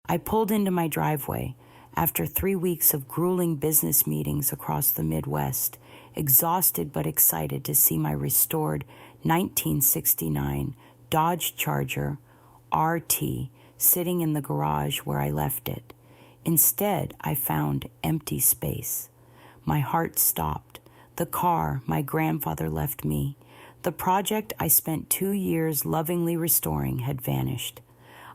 I pulled into my driveway after 3 weeks of grueling business meetings across the Midwest, exhausted but excited to see my restored 1969 Dodge Charger RT sitting in the garage where I left it. Instead, I found empty space. My heart stopped. The car my grandfather left me, the project I spent 2 years lovingly restoring, had vanished.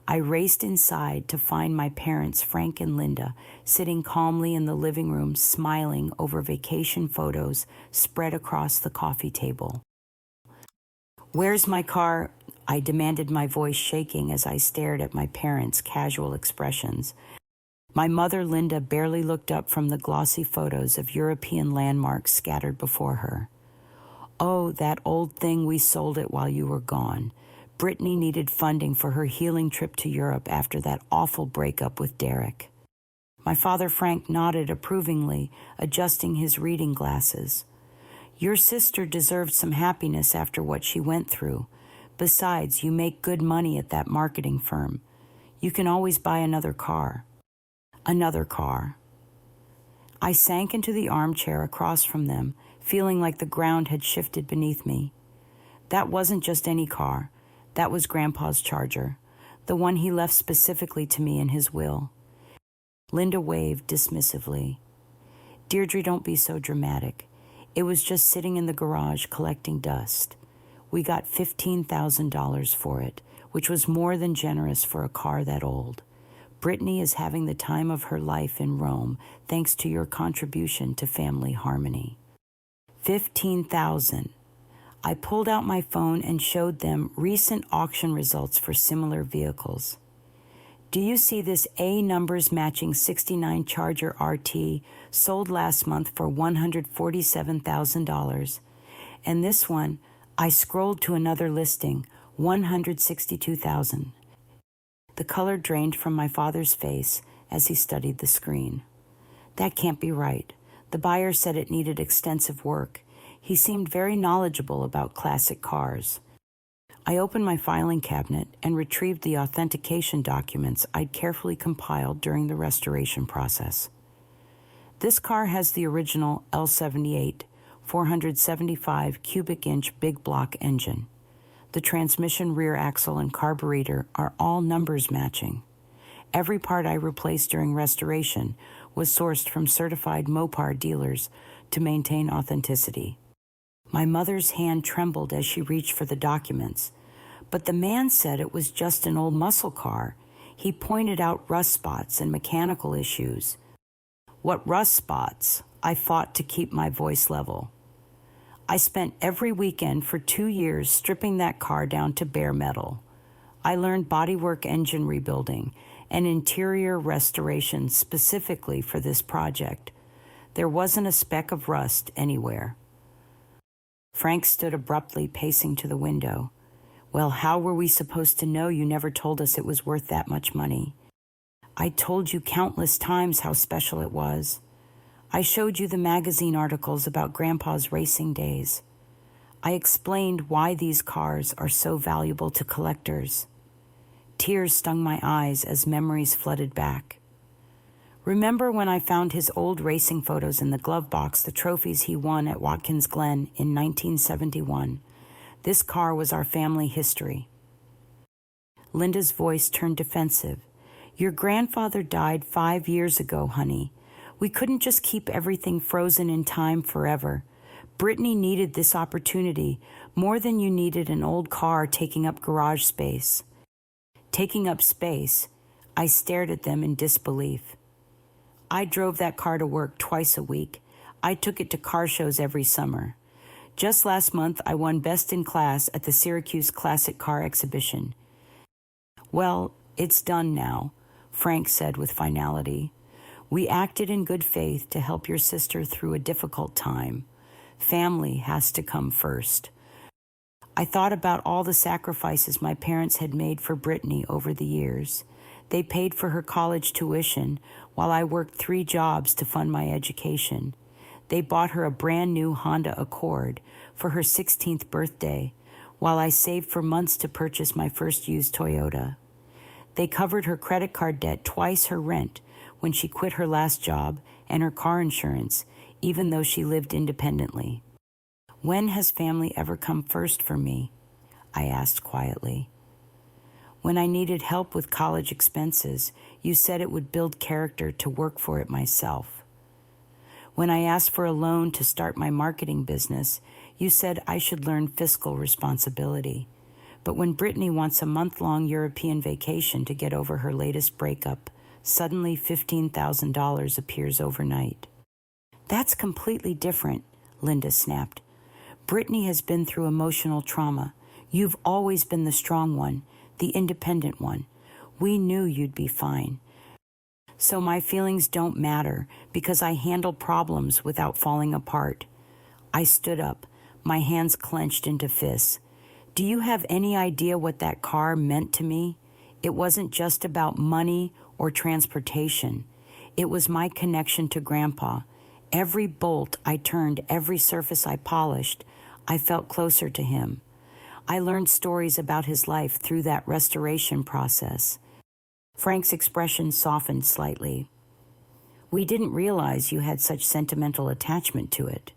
I raced inside to find my parents, Frank and Linda, sitting calmly in the living room, smiling over vacation photos spread across the coffee table. "Where's my car?" I demanded, my voice shaking as I stared at my parents' casual expressions. My mother, Linda, barely looked up from the glossy photos of European landmarks scattered before her. "Oh, that old thing, we sold it while you were gone. Brittany needed funding for her healing trip to Europe after that awful breakup with Derek." My father, Frank, nodded approvingly, adjusting his reading glasses. "Your sister deserved some happiness after what she went through. Besides, you make good money at that marketing firm. You can always buy another car." Another car. I sank into the armchair across from them, feeling like the ground had shifted beneath me. That wasn't just any car. That was Grandpa's Charger, the one he left specifically to me in his will. Linda waved dismissively. "Deirdre, don't be so dramatic. It was just sitting in the garage collecting dust. We got $15,000 for it, which was more than generous for a car that old. Brittany is having the time of her life in Rome, thanks to your contribution to family harmony." 15,000. I pulled out my phone and showed them recent auction results for similar vehicles. "Do you see this A numbers matching 69 Charger RT sold last month for $147,000? And this one," I scrolled to another listing, $162,000. The color drained from my father's face as he studied the screen. "That can't be right. The buyer said it needed extensive work. He seemed very knowledgeable about classic cars." I opened my filing cabinet and retrieved the authentication documents I'd carefully compiled during the restoration process. "This car has the original L78 475 cubic inch big block engine. The transmission, rear axle, and carburetor are all numbers matching. Every part I replaced during restoration was sourced from certified Mopar dealers to maintain authenticity." My mother's hand trembled as she reached for the documents. "But the man said it was just an old muscle car. He pointed out rust spots and mechanical issues." "What rust spots?" I fought to keep my voice level. "I spent every weekend for 2 years stripping that car down to bare metal. I learned bodywork engine rebuilding and interior restoration specifically for this project. There wasn't a speck of rust anywhere." Frank stood abruptly, pacing to the window. "Well, how were we supposed to know? You never told us it was worth that much money." "I told you countless times how special it was. I showed you the magazine articles about Grandpa's racing days. I explained why these cars are so valuable to collectors." Tears stung my eyes as memories flooded back. "Remember when I found his old racing photos in the glove box, the trophies he won at Watkins Glen in 1971? This car was our family history." Linda's voice turned defensive. "Your grandfather died 5 years ago, honey. We couldn't just keep everything frozen in time forever. Brittany needed this opportunity more than you needed an old car taking up garage space." "Taking up space?" I stared at them in disbelief. "I drove that car to work twice a week. I took it to car shows every summer. Just last month, I won Best in Class at the Syracuse Classic Car Exhibition." "Well, it's done now," Frank said with finality. "We acted in good faith to help your sister through a difficult time. Family has to come first." I thought about all the sacrifices my parents had made for Brittany over the years. They paid for her college tuition while I worked 3 jobs to fund my education. They bought her a brand new Honda Accord for her 16th birthday, while I saved for months to purchase my first used Toyota. They covered her credit card debt, twice her rent, when she quit her last job, and her car insurance, even though she lived independently. "When has family ever come first for me?" I asked quietly. "When I needed help with college expenses, you said it would build character to work for it myself. When I asked for a loan to start my marketing business, you said I should learn fiscal responsibility. But when Brittany wants a month-long European vacation to get over her latest breakup, suddenly $15,000 appears overnight." "That's completely different," Linda snapped. "Brittany has been through emotional trauma. You've always been the strong one, the independent one. We knew you'd be fine. So my feelings don't matter because I handle problems without falling apart." I stood up, my hands clenched into fists. "Do you have any idea what that car meant to me? It wasn't just about money or transportation. It was my connection to Grandpa. Every bolt I turned, every surface I polished, I felt closer to him. I learned stories about his life through that restoration process." Frank's expression softened slightly. "We didn't realize you had such sentimental attachment to it."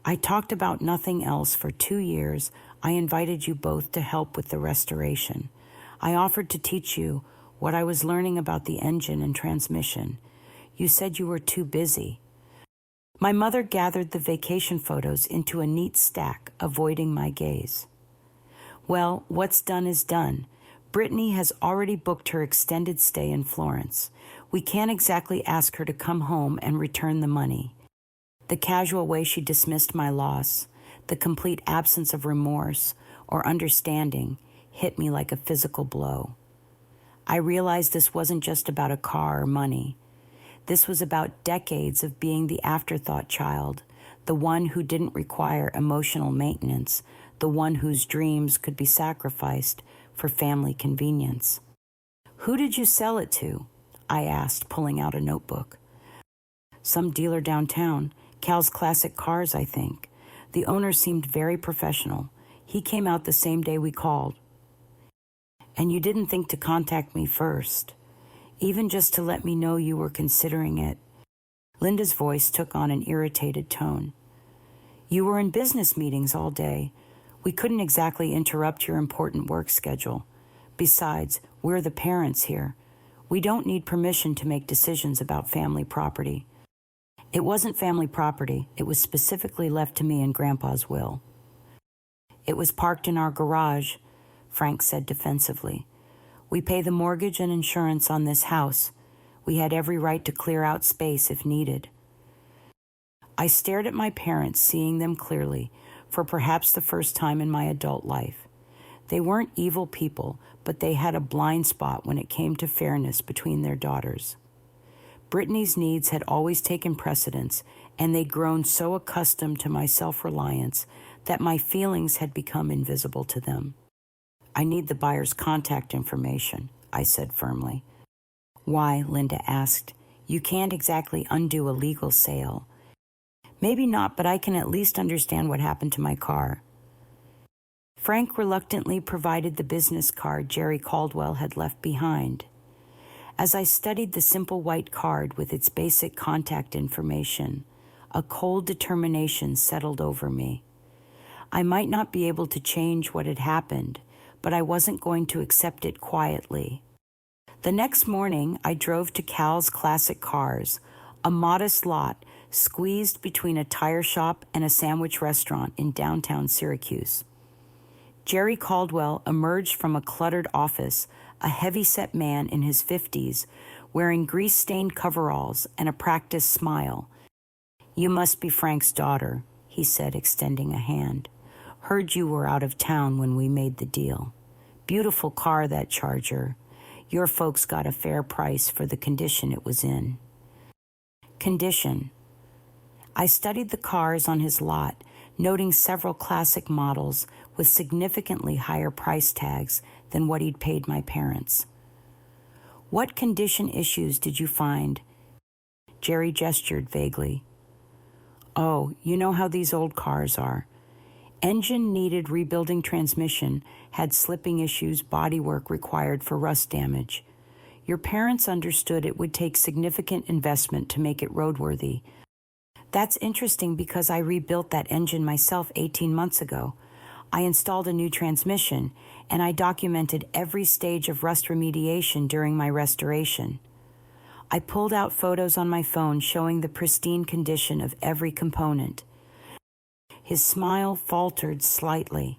"I talked about nothing else for 2 years. I invited you both to help with the restoration. I offered to teach you what I was learning about the engine and transmission. You said you were too busy." My mother gathered the vacation photos into a neat stack, avoiding my gaze. "Well, what's done is done. Brittany has already booked her extended stay in Florence. We can't exactly ask her to come home and return the money." The casual way she dismissed my loss, the complete absence of remorse or understanding, hit me like a physical blow. I realized this wasn't just about a car or money. This was about decades of being the afterthought child, the one who didn't require emotional maintenance, the one whose dreams could be sacrificed for family convenience. "Who did you sell it to?" I asked, pulling out a notebook. "Some dealer downtown. Cal's Classic Cars, I think. The owner seemed very professional. He came out the same day we called." "And you didn't think to contact me first, even just to let me know you were considering it?" Linda's voice took on an irritated tone. "You were in business meetings all day. We couldn't exactly interrupt your important work schedule. Besides, we're the parents here. We don't need permission to make decisions about family property." "It wasn't family property. It was specifically left to me in Grandpa's will." "It was parked in our garage," Frank said defensively. "We pay the mortgage and insurance on this house. We had every right to clear out space if needed." I stared at my parents, seeing them clearly, for perhaps the first time in my adult life. They weren't evil people, but they had a blind spot when it came to fairness between their daughters. Brittany's needs had always taken precedence, and they'd grown so accustomed to my self-reliance that my feelings had become invisible to them. "I need the buyer's contact information," I said firmly. "Why?" Linda asked. "You can't exactly undo a legal sale." "Maybe not, but I can at least understand what happened to my car." Frank reluctantly provided the business card Jerry Caldwell had left behind. As I studied the simple white card with its basic contact information, a cold determination settled over me. I might not be able to change what had happened, but I wasn't going to accept it quietly. The next morning, I drove to Cal's Classic Cars, a modest lot squeezed between a tire shop and a sandwich restaurant in downtown Syracuse. Jerry Caldwell emerged from a cluttered office, a heavy-set man in his 50s, wearing grease-stained coveralls and a practiced smile. "You must be Frank's daughter," he said, extending a hand. "Heard you were out of town when we made the deal. Beautiful car, that Charger. Your folks got a fair price for the condition it was in." Condition. I studied the cars on his lot, noting several classic models with significantly higher price tags than what he'd paid my parents. "What condition issues did you find?" Jerry gestured vaguely. "Oh, you know how these old cars are. Engine needed rebuilding, transmission had slipping issues, bodywork required for rust damage. Your parents understood it would take significant investment to make it roadworthy. That's interesting because I rebuilt that engine myself 18 months ago. I installed a new transmission, and I documented every stage of rust remediation during my restoration. I pulled out photos on my phone showing the pristine condition of every component. His smile faltered slightly.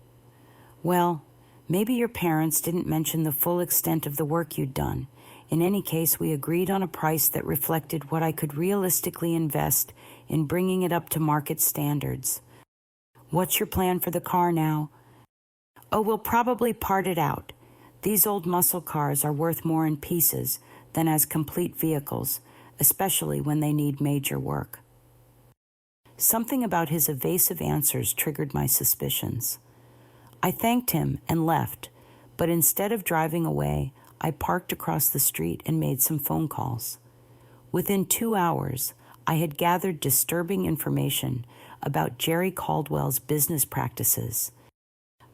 Well, maybe your parents didn't mention the full extent of the work you'd done. In any case, we agreed on a price that reflected what I could realistically invest in bringing it up to market standards. What's your plan for the car now? Oh, we'll probably part it out. These old muscle cars are worth more in pieces than as complete vehicles, especially when they need major work. Something about his evasive answers triggered my suspicions. I thanked him and left, but instead of driving away, I parked across the street and made some phone calls. Within 2 hours, I had gathered disturbing information about Jerry Caldwell's business practices.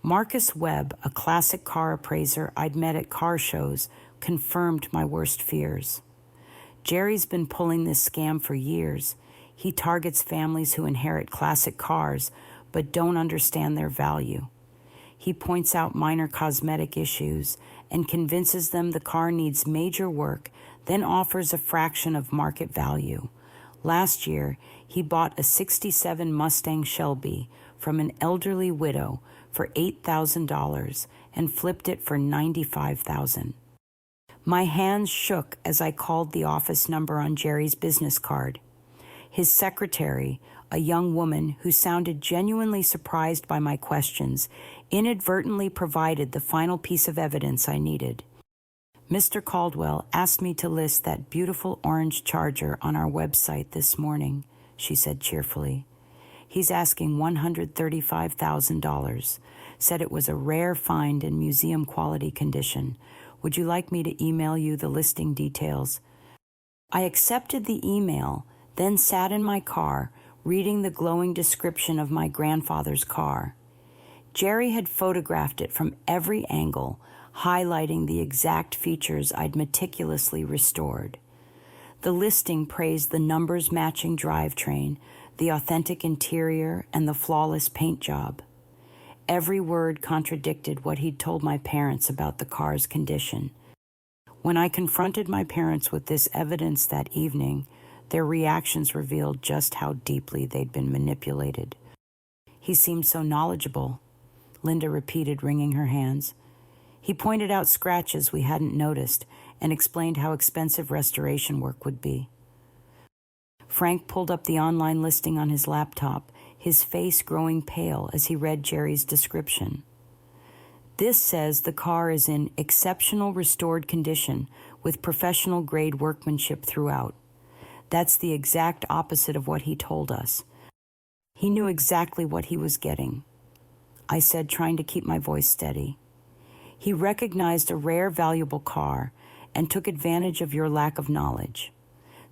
Marcus Webb, a classic car appraiser I'd met at car shows, confirmed my worst fears. Jerry's been pulling this scam for years. He targets families who inherit classic cars but don't understand their value. He points out minor cosmetic issues and convinces them the car needs major work, then offers a fraction of market value. Last year, he bought a '67 Mustang Shelby from an elderly widow for $8,000 and flipped it for $95,000. My hands shook as I called the office number on Jerry's business card. His secretary, a young woman who sounded genuinely surprised by my questions, inadvertently provided the final piece of evidence I needed. Mr. Caldwell asked me to list that beautiful orange Charger on our website this morning, she said cheerfully. He's asking $135,000, said it was a rare find in museum quality condition. Would you like me to email you the listing details? I accepted the email, then sat in my car, reading the glowing description of my grandfather's car. Jerry had photographed it from every angle, highlighting the exact features I'd meticulously restored. The listing praised the numbers-matching drivetrain, the authentic interior, and the flawless paint job. Every word contradicted what he'd told my parents about the car's condition. When I confronted my parents with this evidence that evening, their reactions revealed just how deeply they'd been manipulated. He seemed so knowledgeable, Linda repeated, wringing her hands. He pointed out scratches we hadn't noticed and explained how expensive restoration work would be. Frank pulled up the online listing on his laptop, his face growing pale as he read Jerry's description. This says the car is in exceptional restored condition with professional-grade workmanship throughout. That's the exact opposite of what he told us. He knew exactly what he was getting, I said, trying to keep my voice steady. He recognized a rare, valuable car and took advantage of your lack of knowledge.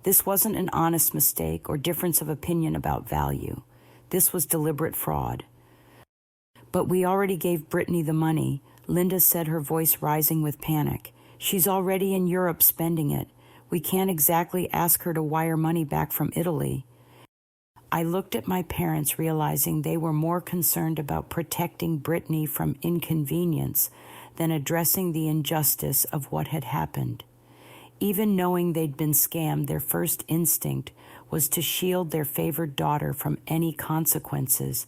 This wasn't an honest mistake or difference of opinion about value. This was deliberate fraud. But we already gave Brittany the money, Linda said, her voice rising with panic. She's already in Europe spending it. We can't exactly ask her to wire money back from Italy. I looked at my parents, realizing they were more concerned about protecting Brittany from inconvenience than addressing the injustice of what had happened. Even knowing they'd been scammed, their first instinct was to shield their favored daughter from any consequences.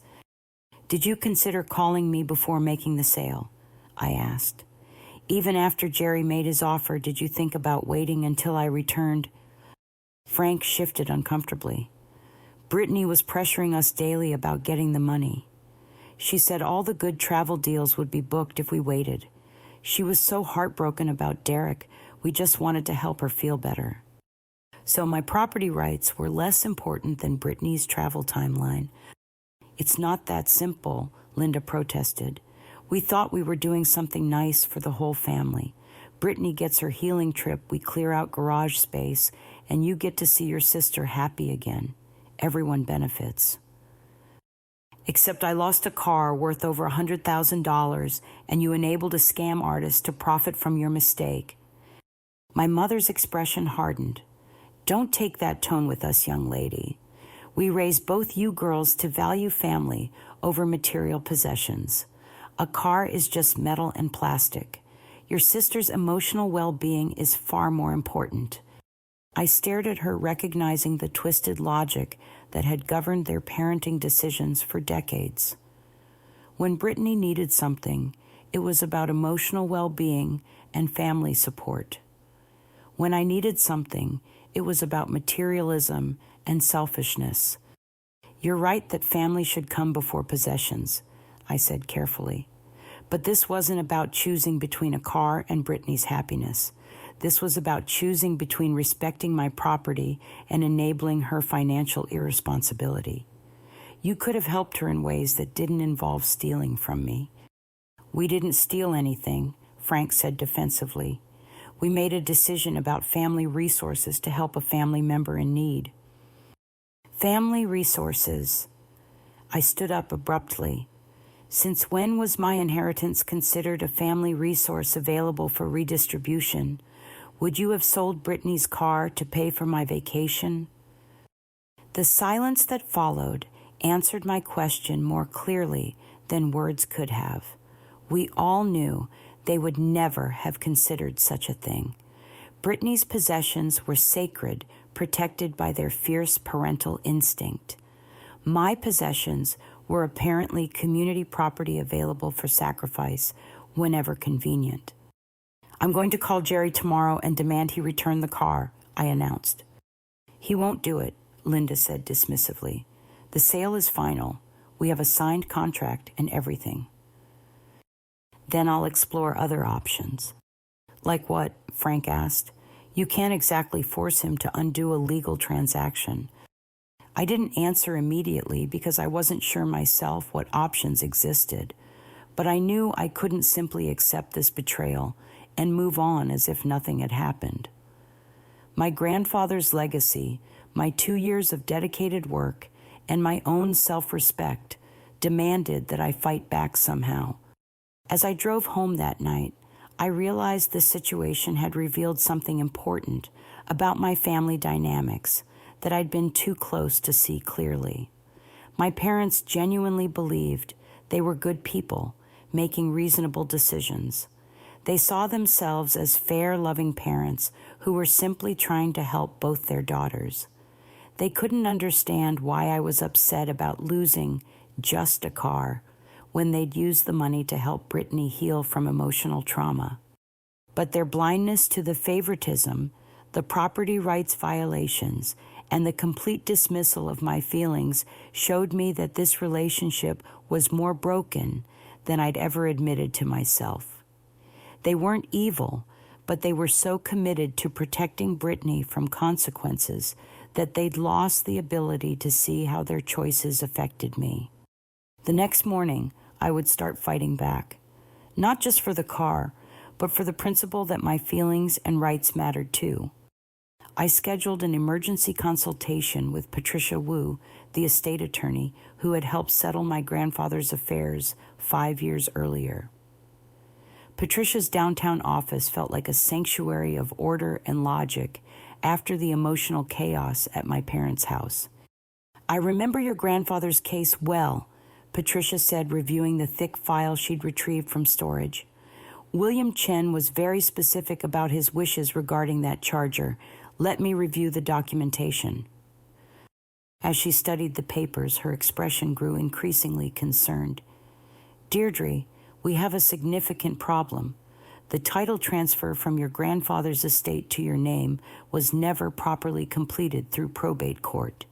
Did you consider calling me before making the sale? I asked. Even after Jerry made his offer, did you think about waiting until I returned? Frank shifted uncomfortably. Brittany was pressuring us daily about getting the money. She said all the good travel deals would be booked if we waited. She was so heartbroken about Derek, we just wanted to help her feel better. So my property rights were less important than Brittany's travel timeline. It's not that simple, Linda protested. We thought we were doing something nice for the whole family. Brittany gets her healing trip, we clear out garage space, and you get to see your sister happy again. Everyone benefits. Except I lost a car worth over $100,000 and you enabled a scam artist to profit from your mistake. My mother's expression hardened. Don't take that tone with us, young lady. We raised both you girls to value family over material possessions. A car is just metal and plastic. Your sister's emotional well-being is far more important. I stared at her, recognizing the twisted logic that had governed their parenting decisions for decades. When Brittany needed something, it was about emotional well-being and family support. When I needed something, it was about materialism and selfishness. You're right that family should come before possessions, I said carefully. But this wasn't about choosing between a car and Brittany's happiness. This was about choosing between respecting my property and enabling her financial irresponsibility. You could have helped her in ways that didn't involve stealing from me. We didn't steal anything, Frank said defensively. We made a decision about family resources to help a family member in need. Family resources. I stood up abruptly. Since when was my inheritance considered a family resource available for redistribution? Would you have sold Brittany's car to pay for my vacation? The silence that followed answered my question more clearly than words could have. We all knew they would never have considered such a thing. Brittany's possessions were sacred, protected by their fierce parental instinct. My possessions were apparently community property available for sacrifice whenever convenient. I'm going to call Jerry tomorrow and demand he return the car, I announced. He won't do it, Linda said dismissively. The sale is final. We have a signed contract and everything. Then I'll explore other options. Like what? Frank asked. You can't exactly force him to undo a legal transaction. I didn't answer immediately because I wasn't sure myself what options existed, but I knew I couldn't simply accept this betrayal and move on as if nothing had happened. My grandfather's legacy, my 2 years of dedicated work, and my own self-respect demanded that I fight back somehow. As I drove home that night, I realized the situation had revealed something important about my family dynamics that I'd been too close to see clearly. My parents genuinely believed they were good people, making reasonable decisions. They saw themselves as fair, loving parents who were simply trying to help both their daughters. They couldn't understand why I was upset about losing just a car when they'd used the money to help Brittany heal from emotional trauma. But their blindness to the favoritism, the property rights violations, and the complete dismissal of my feelings showed me that this relationship was more broken than I'd ever admitted to myself. They weren't evil, but they were so committed to protecting Brittany from consequences that they'd lost the ability to see how their choices affected me. The next morning, I would start fighting back, not just for the car, but for the principle that my feelings and rights mattered too. I scheduled an emergency consultation with Patricia Wu, the estate attorney who had helped settle my grandfather's affairs 5 years earlier. Patricia's downtown office felt like a sanctuary of order and logic after the emotional chaos at my parents' house. I remember your grandfather's case well, Patricia said, reviewing the thick file she'd retrieved from storage. William Chen was very specific about his wishes regarding that charger. Let me review the documentation. As she studied the papers, her expression grew increasingly concerned. Deirdre, we have a significant problem. The title transfer from your grandfather's estate to your name was never properly completed through probate court.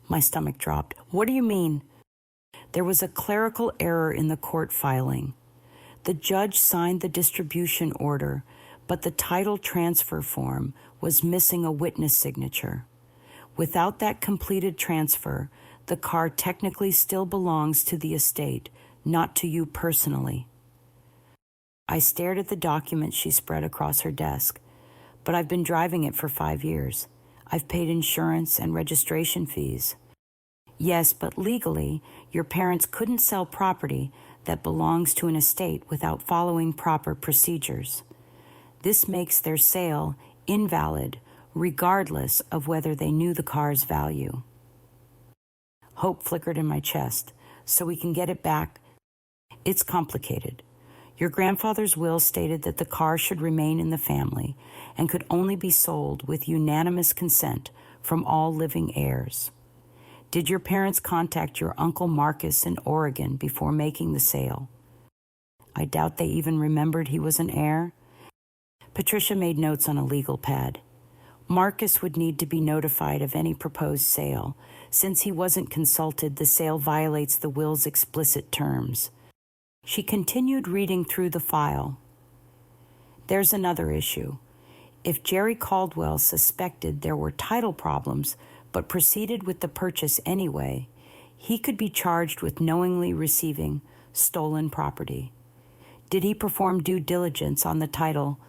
My stomach dropped. What do you mean? There was a clerical error in the court filing. The judge signed the distribution order, but the title transfer form was missing a witness signature. Without that completed transfer, the car technically still belongs to the estate, not to you personally. I stared at the document she spread across her desk. But I've been driving it for 5 years. I've paid insurance and registration fees. Yes, but legally, your parents couldn't sell property that belongs to an estate without following proper procedures. This makes their sale invalid, regardless of whether they knew the car's value. Hope flickered in my chest. So we can get it back? It's complicated. Your grandfather's will stated that the car should remain in the family and could only be sold with unanimous consent from all living heirs. Did your parents contact your Uncle Marcus in Oregon before making the sale? I doubt they even remembered he was an heir. Patricia made notes on a legal pad. Marcus would need to be notified of any proposed sale. Since he wasn't consulted, the sale violates the will's explicit terms. She continued reading through the file. There's another issue. If Jerry Caldwell suspected there were title problems but proceeded with the purchase anyway, he could be charged with knowingly receiving stolen property. Did he perform due diligence on the title?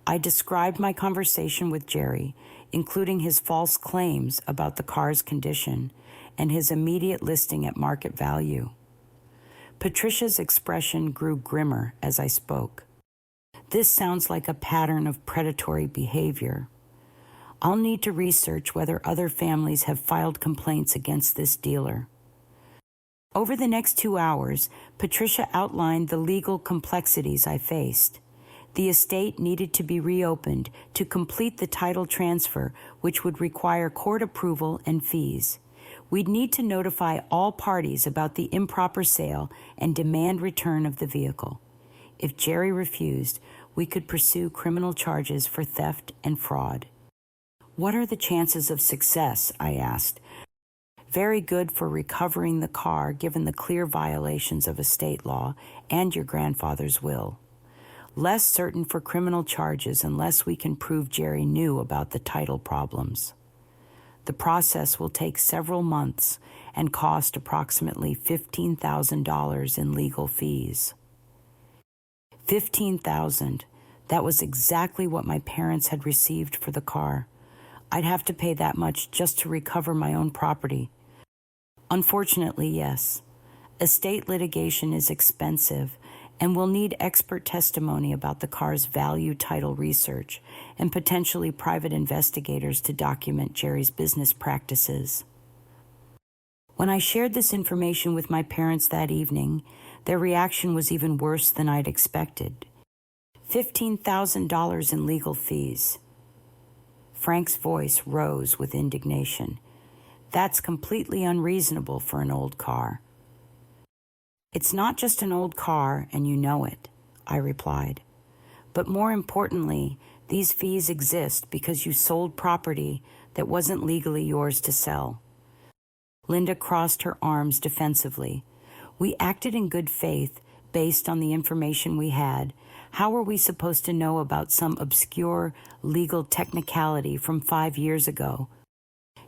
I described my conversation with Jerry, including his false claims about the car's condition and his immediate listing at market value. Patricia's expression grew grimmer as I spoke. This sounds like a pattern of predatory behavior. I'll need to research whether other families have filed complaints against this dealer. Over the next 2 hours, Patricia outlined the legal complexities I faced. The estate needed to be reopened to complete the title transfer, which would require court approval and fees. We'd need to notify all parties about the improper sale and demand return of the vehicle. If Jerry refused, we could pursue criminal charges for theft and fraud. What are the chances of success? I asked. Very good for recovering the car given the clear violations of estate law and your grandfather's will. Less certain for criminal charges unless we can prove Jerry knew about the title problems. The process will take several months and cost approximately $15,000 in legal fees. $15,000. That was exactly what my parents had received for the car. I'd have to pay that much just to recover my own property. Unfortunately, yes. Estate litigation is expensive, and we'll need expert testimony about the car's value title research and potentially private investigators to document Jerry's business practices. When I shared this information with my parents that evening, their reaction was even worse than I'd expected. $15,000 in legal fees. Frank's voice rose with indignation. That's completely unreasonable for an old car. It's not just an old car, and you know it, I replied. But more importantly, these fees exist because you sold property that wasn't legally yours to sell. Linda crossed her arms defensively. We acted in good faith based on the information we had. How were we supposed to know about some obscure legal technicality from 5 years ago?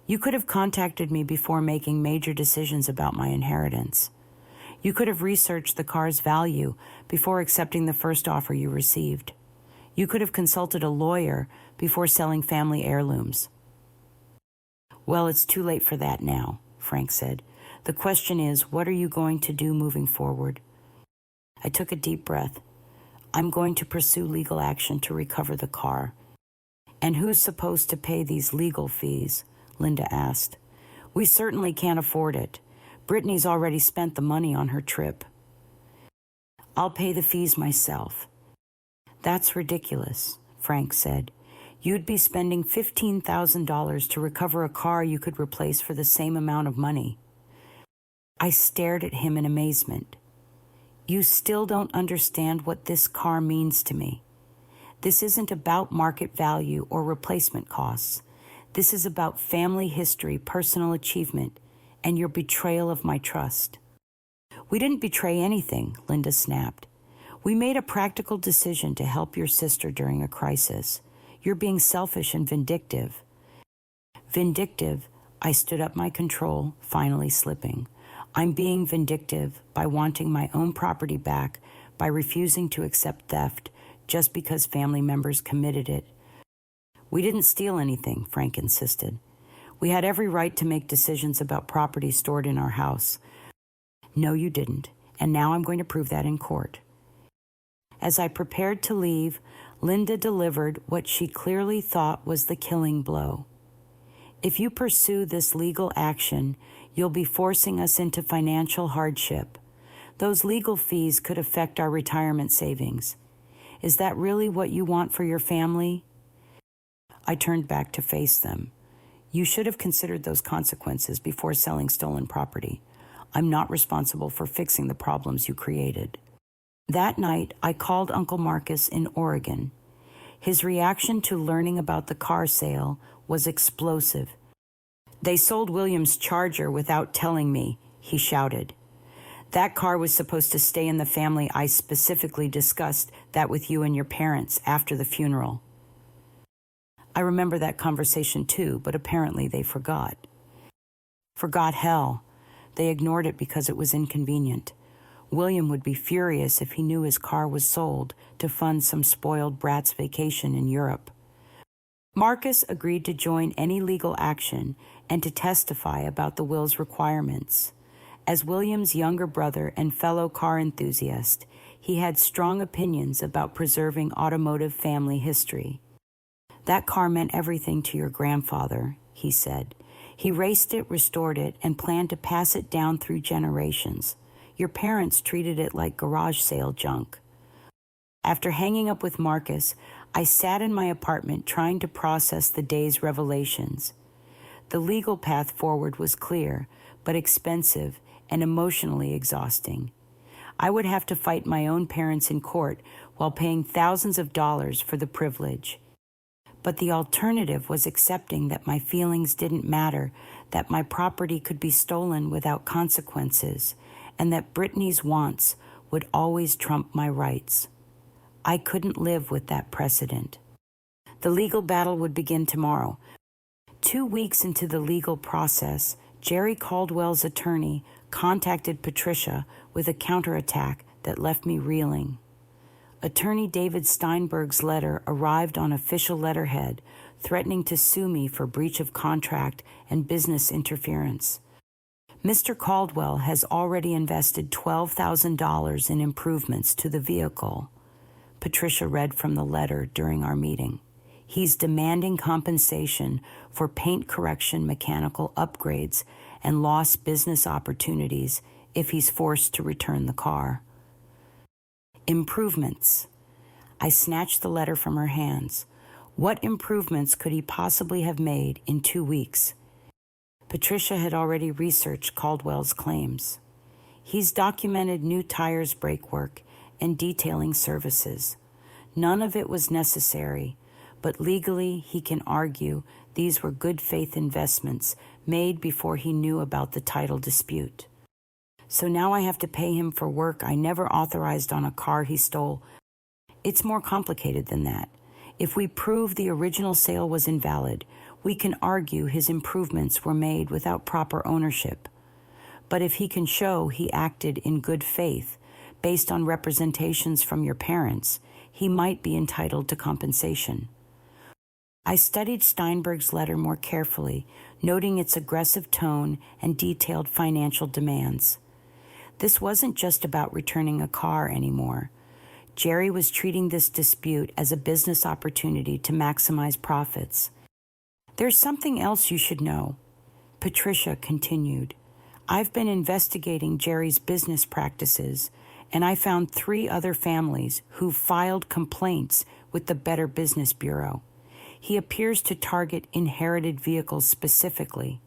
You could have contacted me before making major decisions about my inheritance. You could have researched the car's value before accepting the first offer you received. You could have consulted a lawyer before selling family heirlooms. Well, it's too late for that now, Frank said. The question is, what are you going to do moving forward? I took a deep breath. I'm going to pursue legal action to recover the car. And who's supposed to pay these legal fees? Linda asked. We certainly can't afford it. Brittany's already spent the money on her trip. I'll pay the fees myself. That's ridiculous, Frank said. You'd be spending $15,000 to recover a car you could replace for the same amount of money. I stared at him in amazement. You still don't understand what this car means to me. This isn't about market value or replacement costs. This is about family history, personal achievement, and your betrayal of my trust. We didn't betray anything, Linda snapped. We made a practical decision to help your sister during a crisis. You're being selfish and vindictive. Vindictive, I stood up my control, finally slipping. I'm being vindictive by wanting my own property back, by refusing to accept theft just because family members committed it. We didn't steal anything, Frank insisted. We had every right to make decisions about property stored in our house. No, you didn't, and now I'm going to prove that in court. As I prepared to leave, Linda delivered what she clearly thought was the killing blow. If you pursue this legal action, you'll be forcing us into financial hardship. Those legal fees could affect our retirement savings. Is that really what you want for your family? I turned back to face them. You should have considered those consequences before selling stolen property. I'm not responsible for fixing the problems you created. That night, I called Uncle Marcus in Oregon. His reaction to learning about the car sale was explosive. "They sold William's Charger without telling me," he shouted. "That car was supposed to stay in the family. I specifically discussed that with you and your parents after the funeral." I remember that conversation too, but apparently they forgot. Forgot hell. They ignored it because it was inconvenient. William would be furious if he knew his car was sold to fund some spoiled brat's vacation in Europe. Marcus agreed to join any legal action and to testify about the will's requirements. As William's younger brother and fellow car enthusiast, he had strong opinions about preserving automotive family history. "That car meant everything to your grandfather," he said. "He raced it, restored it, and planned to pass it down through generations. Your parents treated it like garage sale junk." After hanging up with Marcus, I sat in my apartment trying to process the day's revelations. The legal path forward was clear, but expensive and emotionally exhausting. I would have to fight my own parents in court while paying thousands of dollars for the privilege. But the alternative was accepting that my feelings didn't matter, that my property could be stolen without consequences, and that Brittany's wants would always trump my rights. I couldn't live with that precedent. The legal battle would begin tomorrow. 2 weeks into the legal process, Jerry Caldwell's attorney contacted Patricia with a counterattack that left me reeling. Attorney David Steinberg's letter arrived on official letterhead, threatening to sue me for breach of contract and business interference. "Mr. Caldwell has already invested $12,000 in improvements to the vehicle," Patricia read from the letter during our meeting. "He's demanding compensation for paint correction, mechanical upgrades, and lost business opportunities if he's forced to return the car." Improvements. I snatched the letter from her hands. What improvements could he possibly have made in 2 weeks? Patricia had already researched Caldwell's claims. "He's documented new tires, brake work, and detailing services. None of it was necessary, but legally he can argue these were good faith investments made before he knew about the title dispute. So now I have to pay him for work I never authorized on a car he stole. It's more complicated than that. If we prove the original sale was invalid, we can argue his improvements were made without proper ownership. But if he can show he acted in good faith, based on representations from your parents, he might be entitled to compensation." I studied Steinberg's letter more carefully, noting its aggressive tone and detailed financial demands. This wasn't just about returning a car anymore. Jerry was treating this dispute as a business opportunity to maximize profits. "There's something else you should know," Patricia continued. "I've been investigating Jerry's business practices, and I found 3 other families who filed complaints with the Better Business Bureau. He appears to target inherited vehicles specifically."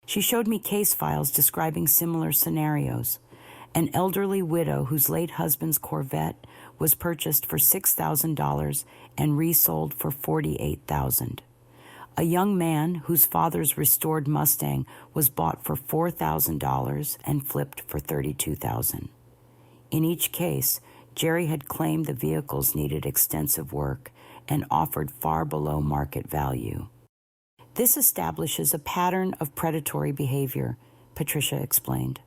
She showed me case files describing similar scenarios. An elderly widow whose late husband's Corvette was purchased for $6,000 and resold for $48,000. A young man whose father's restored Mustang was bought for $4,000 and flipped for $32,000. In each case, Jerry had claimed the vehicles needed extensive work and offered far below market value. "This establishes a pattern of predatory behavior," Patricia explained.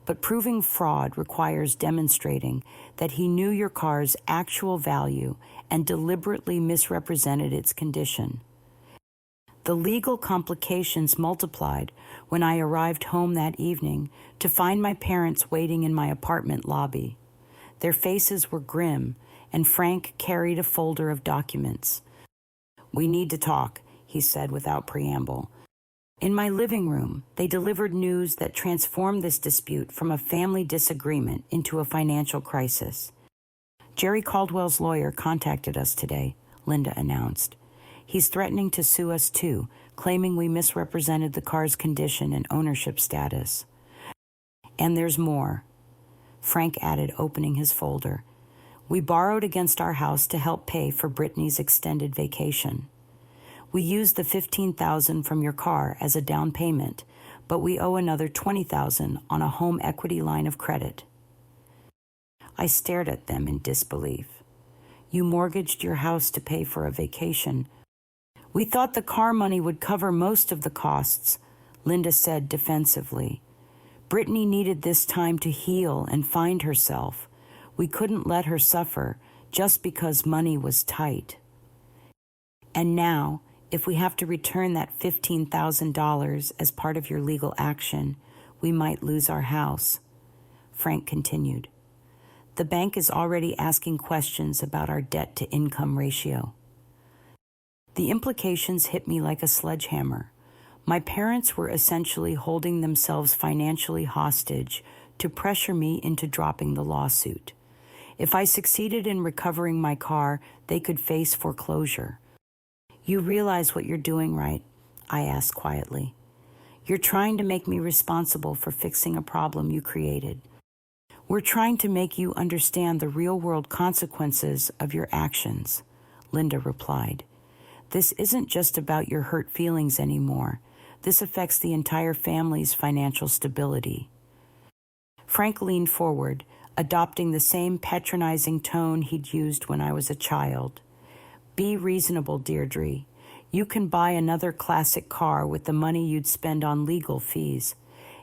"But proving fraud requires demonstrating that he knew your car's actual value and deliberately misrepresented its condition. The legal complications multiplied when I arrived home that evening to find my parents waiting in my apartment lobby. Their faces were grim, and Frank carried a folder of documents. "We need to talk," he said without preamble. In my living room, they delivered news that transformed this dispute from a family disagreement into a financial crisis. "Jerry Caldwell's lawyer contacted us today," Linda announced. "He's threatening to sue us too, claiming we misrepresented the car's condition and ownership status." "And there's more," Frank added, opening his folder. "We borrowed against our house to help pay for Brittany's extended vacation. We used the $15,000 from your car as a down payment, but we owe another $20,000 on a home equity line of credit." I stared at them in disbelief. "You mortgaged your house to pay for a vacation." "We thought the car money would cover most of the costs," Linda said defensively. "Brittany needed this time to heal and find herself. We couldn't let her suffer just because money was tight. And now, if we have to return that $15,000 as part of your legal action, we might lose our house," Frank continued. "The bank is already asking questions about our debt-to-income ratio." The implications hit me like a sledgehammer. My parents were essentially holding themselves financially hostage to pressure me into dropping the lawsuit. If I succeeded in recovering my car, they could face foreclosure. "You realize what you're doing, right?" I asked quietly. "You're trying to make me responsible for fixing a problem you created. We're trying to make you understand the real-world consequences of your actions," Linda replied. "This isn't just about your hurt feelings anymore. This affects the entire family's financial stability." Frank leaned forward, adopting the same patronizing tone he'd used when I was a child. "Be reasonable, Deirdre. You can buy another classic car with the money you'd spend on legal fees.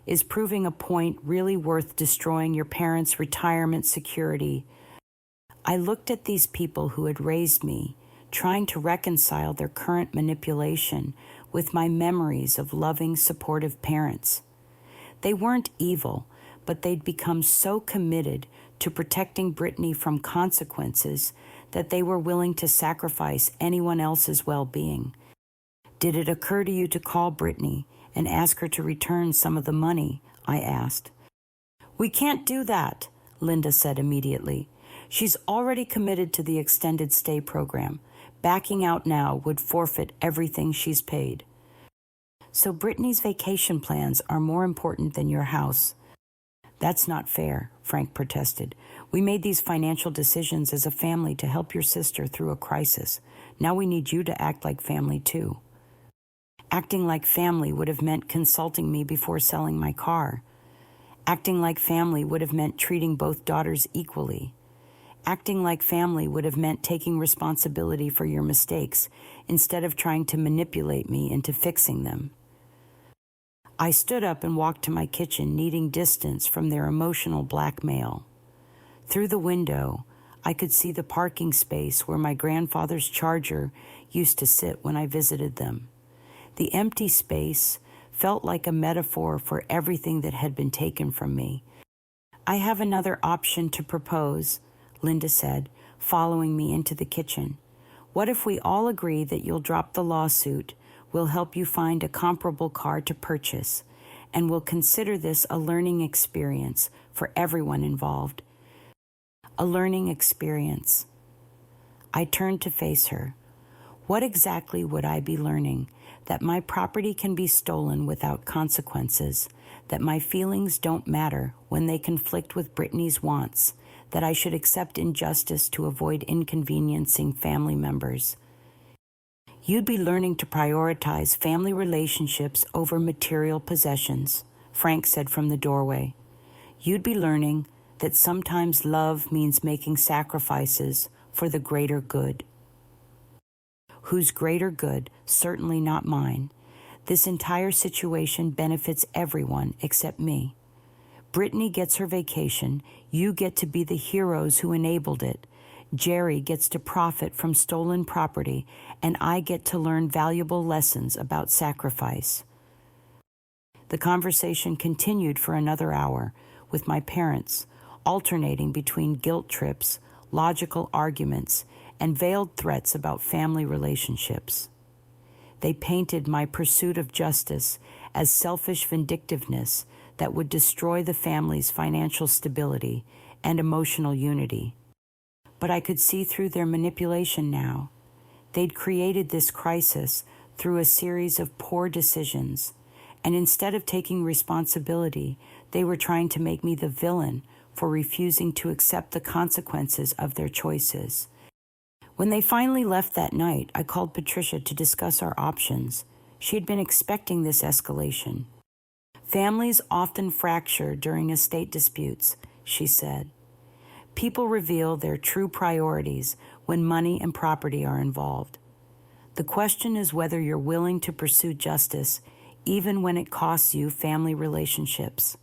Is proving a point really worth destroying your parents' retirement security?" I looked at these people who had raised me, trying to reconcile their current manipulation with my memories of loving, supportive parents. They weren't evil, but they'd become so committed to protecting Brittany from consequences that they were willing to sacrifice anyone else's well-being. "Did it occur to you to call Brittany and ask her to return some of the money?" I asked. "We can't do that," Linda said immediately. "She's already committed to the extended stay program. Backing out now would forfeit everything she's paid." "So Brittany's vacation plans are more important than your house?" "That's not fair," Frank protested. "We made these financial decisions as a family to help your sister through a crisis. Now we need you to act like family too." Acting like family would have meant consulting me before selling my car. Acting like family would have meant treating both daughters equally. Acting like family would have meant taking responsibility for your mistakes instead of trying to manipulate me into fixing them. I stood up and walked to my kitchen, needing distance from their emotional blackmail. Through the window, I could see the parking space where my grandfather's Charger used to sit when I visited them. The empty space felt like a metaphor for everything that had been taken from me. "I have another option to propose," Linda said, following me into the kitchen. "What if we all agree that you'll drop the lawsuit, we'll help you find a comparable car to purchase, and we'll consider this a learning experience for everyone involved." A learning experience. I turned to face her. What exactly would I be learning? That my property can be stolen without consequences, that my feelings don't matter when they conflict with Brittany's wants, that I should accept injustice to avoid inconveniencing family members. "You'd be learning to prioritize family relationships over material possessions," Frank said from the doorway. "You'd be learning that sometimes love means making sacrifices for the greater good." Whose greater good? Certainly not mine. This entire situation benefits everyone except me. Brittany gets her vacation. You get to be the heroes who enabled it. Jerry gets to profit from stolen property, and I get to learn valuable lessons about sacrifice. The conversation continued for another hour, with my parents alternating between guilt trips, logical arguments, and veiled threats about family relationships. They painted my pursuit of justice as selfish vindictiveness that would destroy the family's financial stability and emotional unity. But I could see through their manipulation now. They'd created this crisis through a series of poor decisions, and instead of taking responsibility, they were trying to make me the villain for refusing to accept the consequences of their choices. When they finally left that night, I called Patricia to discuss our options. She had been expecting this escalation. Families often fracture during estate disputes, she said. People reveal their true priorities when money and property are involved. The question is whether you're willing to pursue justice even when it costs you family relationships.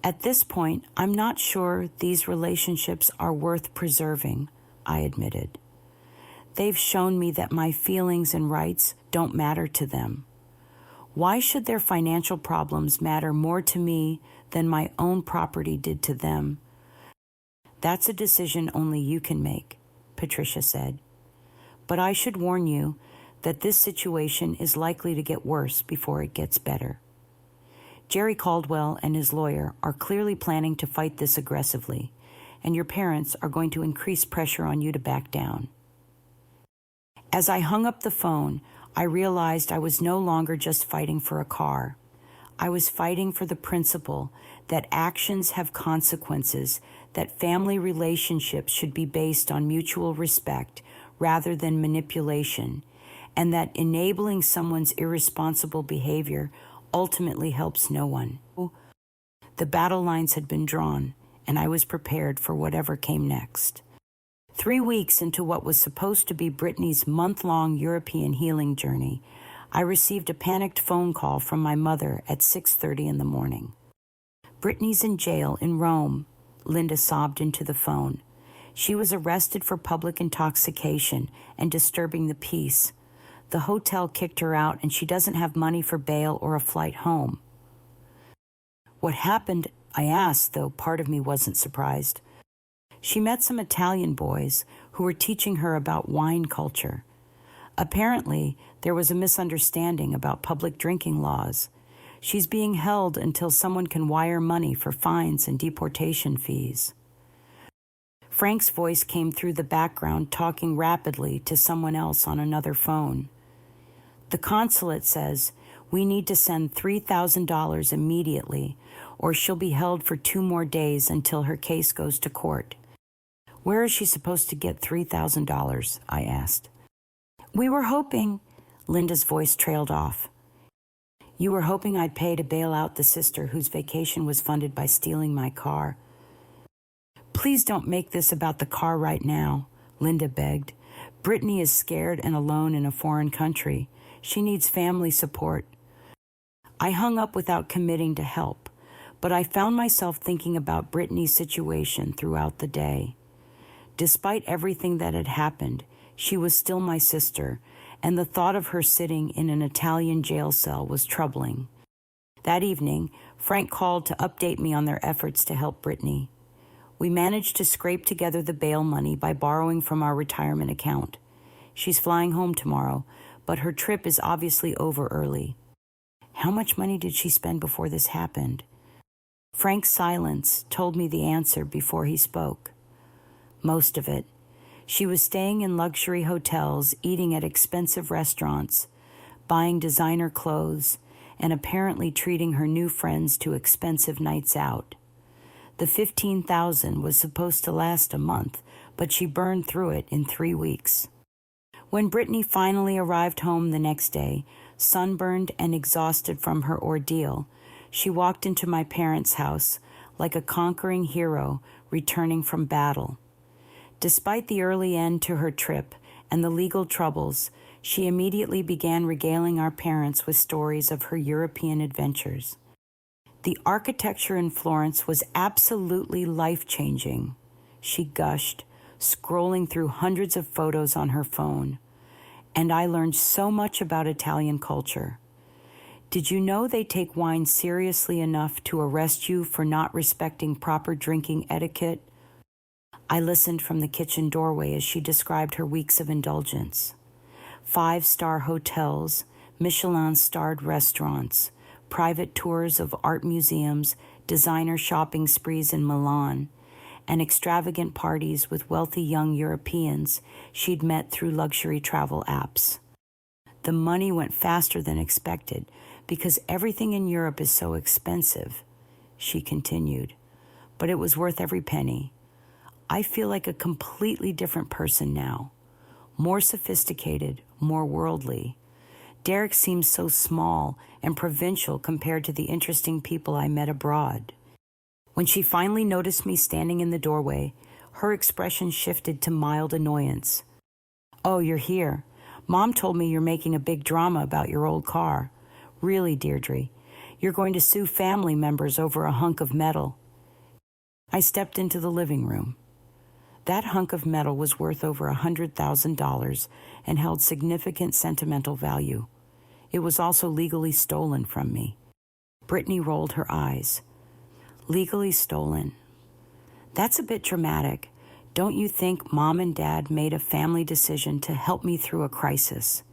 At this point, I'm not sure these relationships are worth preserving, I admitted. They've shown me that my feelings and rights don't matter to them. Why should their financial problems matter more to me than my own property did to them? That's a decision only you can make, Patricia said. But I should warn you that this situation is likely to get worse before it gets better. Jerry Caldwell and his lawyer are clearly planning to fight this aggressively, and your parents are going to increase pressure on you to back down. As I hung up the phone, I realized I was no longer just fighting for a car. I was fighting for the principle that actions have consequences, that family relationships should be based on mutual respect rather than manipulation, and that enabling someone's irresponsible behavior ultimately helps no one. The battle lines had been drawn, and I was prepared for whatever came next. 3 weeks into what was supposed to be Brittany's month-long European healing journey, I received a panicked phone call from my mother at 6:30 in the morning. "Brittany's in jail in Rome," Linda sobbed into the phone. "She was arrested for public intoxication and disturbing the peace. The hotel kicked her out and she doesn't have money for bail or a flight home." "What happened?" I asked, though part of me wasn't surprised. "She met some Italian boys who were teaching her about wine culture. Apparently, there was a misunderstanding about public drinking laws. She's being held until someone can wire money for fines and deportation fees." Frank's voice came through the background, talking rapidly to someone else on another phone. "The consulate says we need to send $3,000 immediately, or she'll be held for 2 more days until her case goes to court." "Where is she supposed to get $3,000? I asked. "We were hoping," Linda's voice trailed off. "You were hoping I'd pay to bail out the sister whose vacation was funded by stealing my car." "Please don't make this about the car right now," Linda begged. "Brittany is scared and alone in a foreign country. She needs family support." I hung up without committing to help, but I found myself thinking about Brittany's situation throughout the day. Despite everything that had happened, she was still my sister, and the thought of her sitting in an Italian jail cell was troubling. That evening, Frank called to update me on their efforts to help Brittany. We managed to scrape together the bail money by borrowing from our retirement account. She's flying home tomorrow, but her trip is obviously over early. How much money did she spend before this happened? Frank's silence told me the answer before he spoke. Most of it. She was staying in luxury hotels, eating at expensive restaurants, buying designer clothes, and apparently treating her new friends to expensive nights out. The $15,000 was supposed to last a month, but she burned through it in 3 weeks. When Brittany finally arrived home the next day, sunburned and exhausted from her ordeal, she walked into my parents' house like a conquering hero returning from battle. Despite the early end to her trip and the legal troubles, she immediately began regaling our parents with stories of her European adventures. "The architecture in Florence was absolutely life-changing," she gushed, scrolling through hundreds of photos on her phone. And I learned so much about Italian culture. Did you know they take wine seriously enough to arrest you for not respecting proper drinking etiquette? I listened from the kitchen doorway as she described her weeks of indulgence. 5-star hotels, Michelin-starred restaurants, private tours of art museums, designer shopping sprees in Milan, and extravagant parties with wealthy young Europeans she'd met through luxury travel apps. The money went faster than expected because everything in Europe is so expensive, she continued, but it was worth every penny. I feel like a completely different person now, more sophisticated, more worldly. Derek seems so small and provincial compared to the interesting people I met abroad. When she finally noticed me standing in the doorway, her expression shifted to mild annoyance. "Oh, you're here. Mom told me you're making a big drama about your old car. Really, Deirdre, you're going to sue family members over a hunk of metal." I stepped into the living room. That hunk of metal was worth over $100,000 and held significant sentimental value. It was also legally stolen from me. Brittany rolled her eyes. Legally stolen. That's a bit dramatic. Don't you think Mom and Dad made a family decision to help me through a crisis?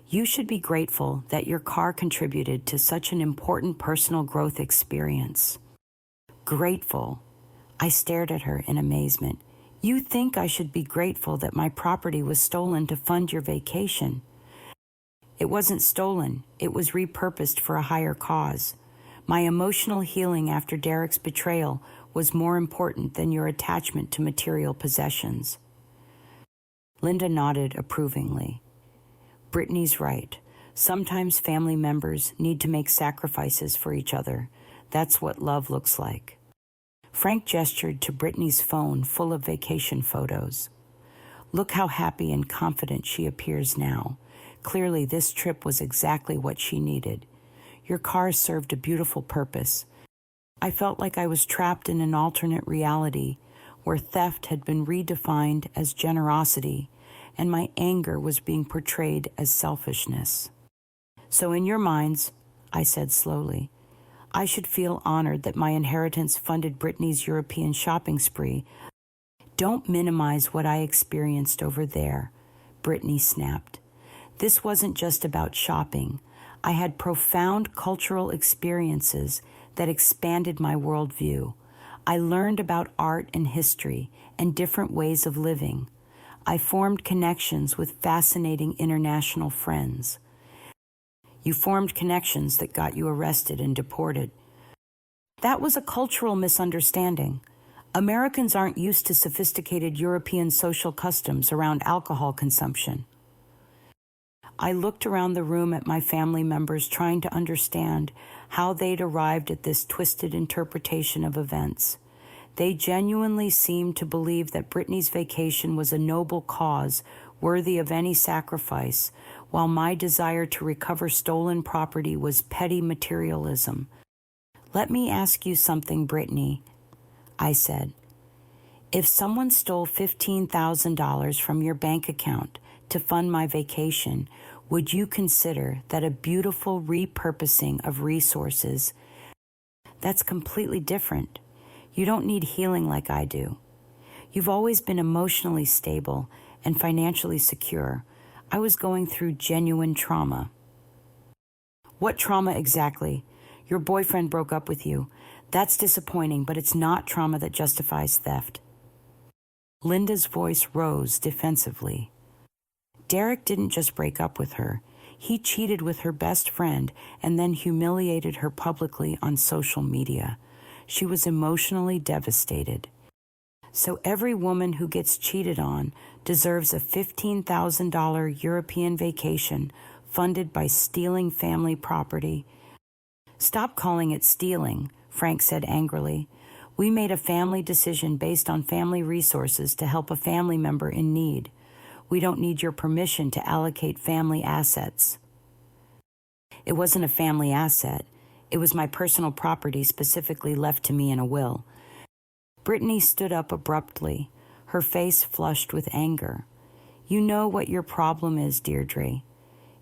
You should be grateful that your car contributed to such an important personal growth experience. Grateful. I stared at her in amazement. You think I should be grateful that my property was stolen to fund your vacation? It wasn't stolen. It was repurposed for a higher cause. My emotional healing after Derek's betrayal was more important than your attachment to material possessions. Linda nodded approvingly. Brittany's right. Sometimes family members need to make sacrifices for each other. That's what love looks like. Frank gestured to Brittany's phone full of vacation photos. Look how happy and confident she appears now. Clearly, this trip was exactly what she needed. Your car served a beautiful purpose. I felt like I was trapped in an alternate reality where theft had been redefined as generosity and my anger was being portrayed as selfishness. So in your minds, I said slowly, I should feel honored that my inheritance funded Brittany's European shopping spree. Don't minimize what I experienced over there, Brittany snapped. This wasn't just about shopping. I had profound cultural experiences that expanded my worldview. I learned about art and history and different ways of living. I formed connections with fascinating international friends. You formed connections that got you arrested and deported. That was a cultural misunderstanding. Americans aren't used to sophisticated European social customs around alcohol consumption. I looked around the room at my family members trying to understand how they'd arrived at this twisted interpretation of events. They genuinely seemed to believe that Brittany's vacation was a noble cause worthy of any sacrifice, while my desire to recover stolen property was petty materialism. Let me ask you something, Brittany, I said. If someone stole $15,000 from your bank account to fund my vacation, would you consider that a beautiful repurposing of resources? That's completely different. You don't need healing like I do. You've always been emotionally stable and financially secure. I was going through genuine trauma. What trauma exactly? Your boyfriend broke up with you. That's disappointing, but it's not trauma that justifies theft. Linda's voice rose defensively. Derek didn't just break up with her. He cheated with her best friend and then humiliated her publicly on social media. She was emotionally devastated. So every woman who gets cheated on deserves a $15,000 European vacation funded by stealing family property. Stop calling it stealing, Frank said angrily. We made a family decision based on family resources to help a family member in need. We don't need your permission to allocate family assets. It wasn't a family asset. It was my personal property specifically left to me in a will. Brittany stood up abruptly. her face flushed with anger. You know what your problem is, Deirdre.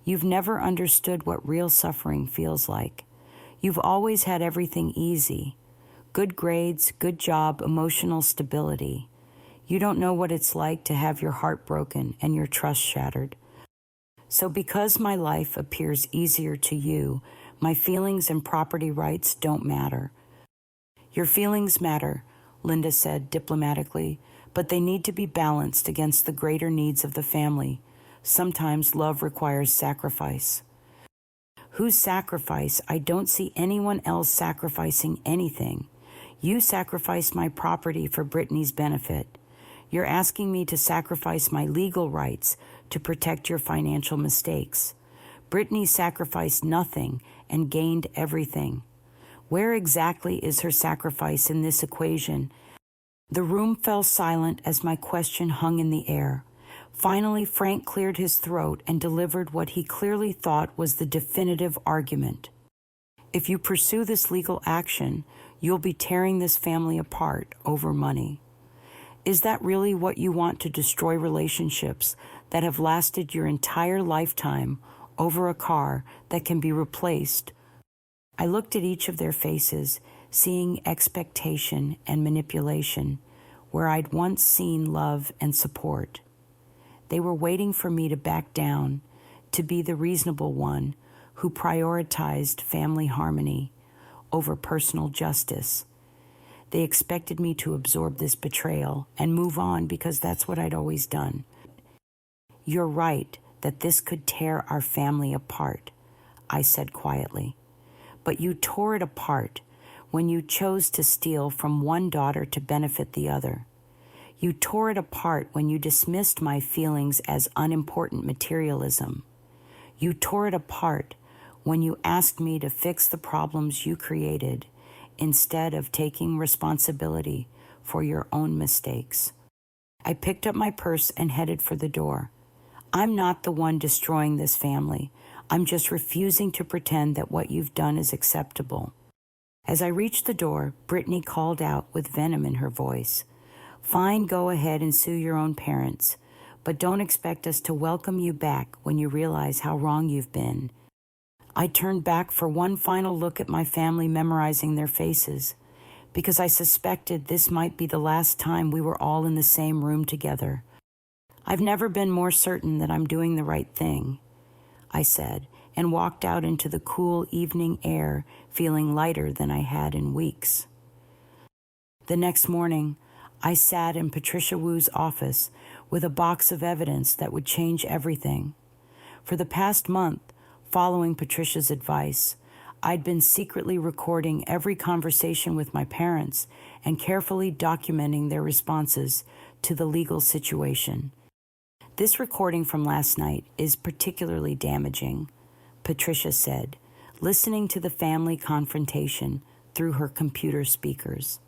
You've never understood what real suffering feels like. You've always had everything easy. Good grades, good job, emotional stability. You don't know what it's like to have your heart broken and your trust shattered. So because my life appears easier to you, my feelings and property rights don't matter. Your feelings matter, Linda said diplomatically, but they need to be balanced against the greater needs of the family. Sometimes love requires sacrifice. Whose sacrifice? I don't see anyone else sacrificing anything. You sacrificed my property for Brittany's benefit. You're asking me to sacrifice my legal rights to protect your financial mistakes. Brittany sacrificed nothing and gained everything. Where exactly is her sacrifice in this equation? The room fell silent as my question hung in the air. Finally, Frank cleared his throat and delivered what he clearly thought was the definitive argument. If you pursue this legal action, you'll be tearing this family apart over money. Is that really what you want, to destroy relationships that have lasted your entire lifetime over a car that can be replaced? I looked at each of their faces, seeing expectation and manipulation where I'd once seen love and support. They were waiting for me to back down, to be the reasonable one who prioritized family harmony over personal justice. They expected me to absorb this betrayal and move on because that's what I'd always done. You're right that this could tear our family apart, I said quietly. But you tore it apart when you chose to steal from one daughter to benefit the other. You tore it apart when you dismissed my feelings as unimportant materialism. You tore it apart when you asked me to fix the problems you created instead of taking responsibility for your own mistakes. I picked up my purse and headed for the door. I'm not the one destroying this family. I'm just refusing to pretend that what you've done is acceptable. As I reached the door, Brittany called out with venom in her voice. Fine, go ahead and sue your own parents, but don't expect us to welcome you back when you realize how wrong you've been. I turned back for one final look at my family, memorizing their faces, because I suspected this might be the last time we were all in the same room together. I've never been more certain that I'm doing the right thing, I said, and walked out into the cool evening air, feeling lighter than I had in weeks. The next morning, I sat in Patricia Wu's office with a box of evidence that would change everything. For the past month, following Patricia's advice, I'd been secretly recording every conversation with my parents and carefully documenting their responses to the legal situation. This recording from last night is particularly damaging, Patricia said, listening to the family confrontation through her computer speakers.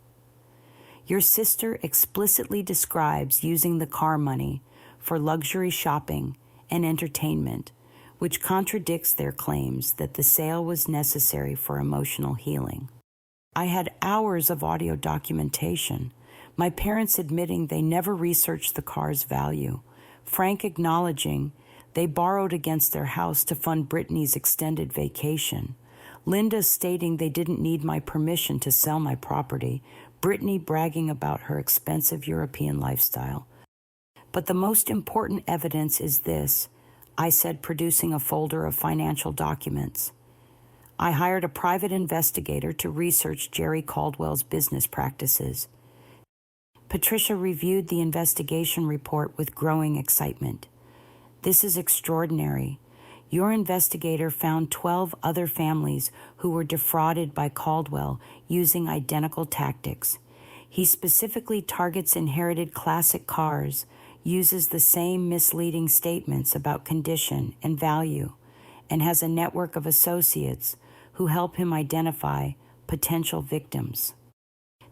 Your sister explicitly describes using the car money for luxury shopping and entertainment, which contradicts their claims that the sale was necessary for emotional healing. I had hours of audio documentation, my parents admitting they never researched the car's value, Frank acknowledging they borrowed against their house to fund Brittany's extended vacation, Linda stating they didn't need my permission to sell my property, Brittany bragging about her expensive European lifestyle. But the most important evidence is this, I said, producing a folder of financial documents. I hired a private investigator to research Jerry Caldwell's business practices. Patricia reviewed the investigation report with growing excitement. This is extraordinary. Your investigator found 12 other families who were defrauded by Caldwell using identical tactics. He specifically targets inherited classic cars, uses the same misleading statements about condition and value, and has a network of associates who help him identify potential victims.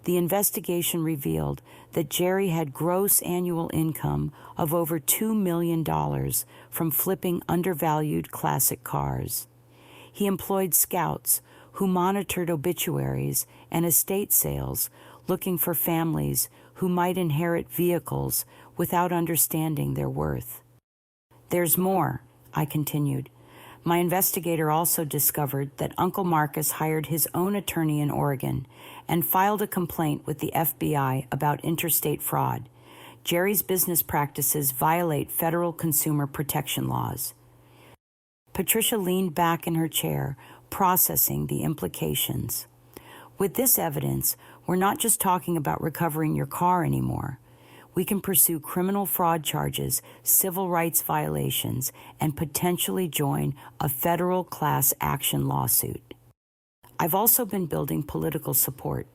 The investigation revealed that Jerry had gross annual income of over $2 million from flipping undervalued classic cars. He employed scouts who monitored obituaries and estate sales, looking for families who might inherit vehicles without understanding their worth. There's more, I continued. My investigator also discovered that Uncle Marcus hired his own attorney in Oregon and filed a complaint with the FBI about interstate fraud. Jerry's business practices violate federal consumer protection laws. Patricia leaned back in her chair, processing the implications. With this evidence, we're not just talking about recovering your car anymore. We can pursue criminal fraud charges, civil rights violations, and potentially join a federal class action lawsuit. I've also been building political support.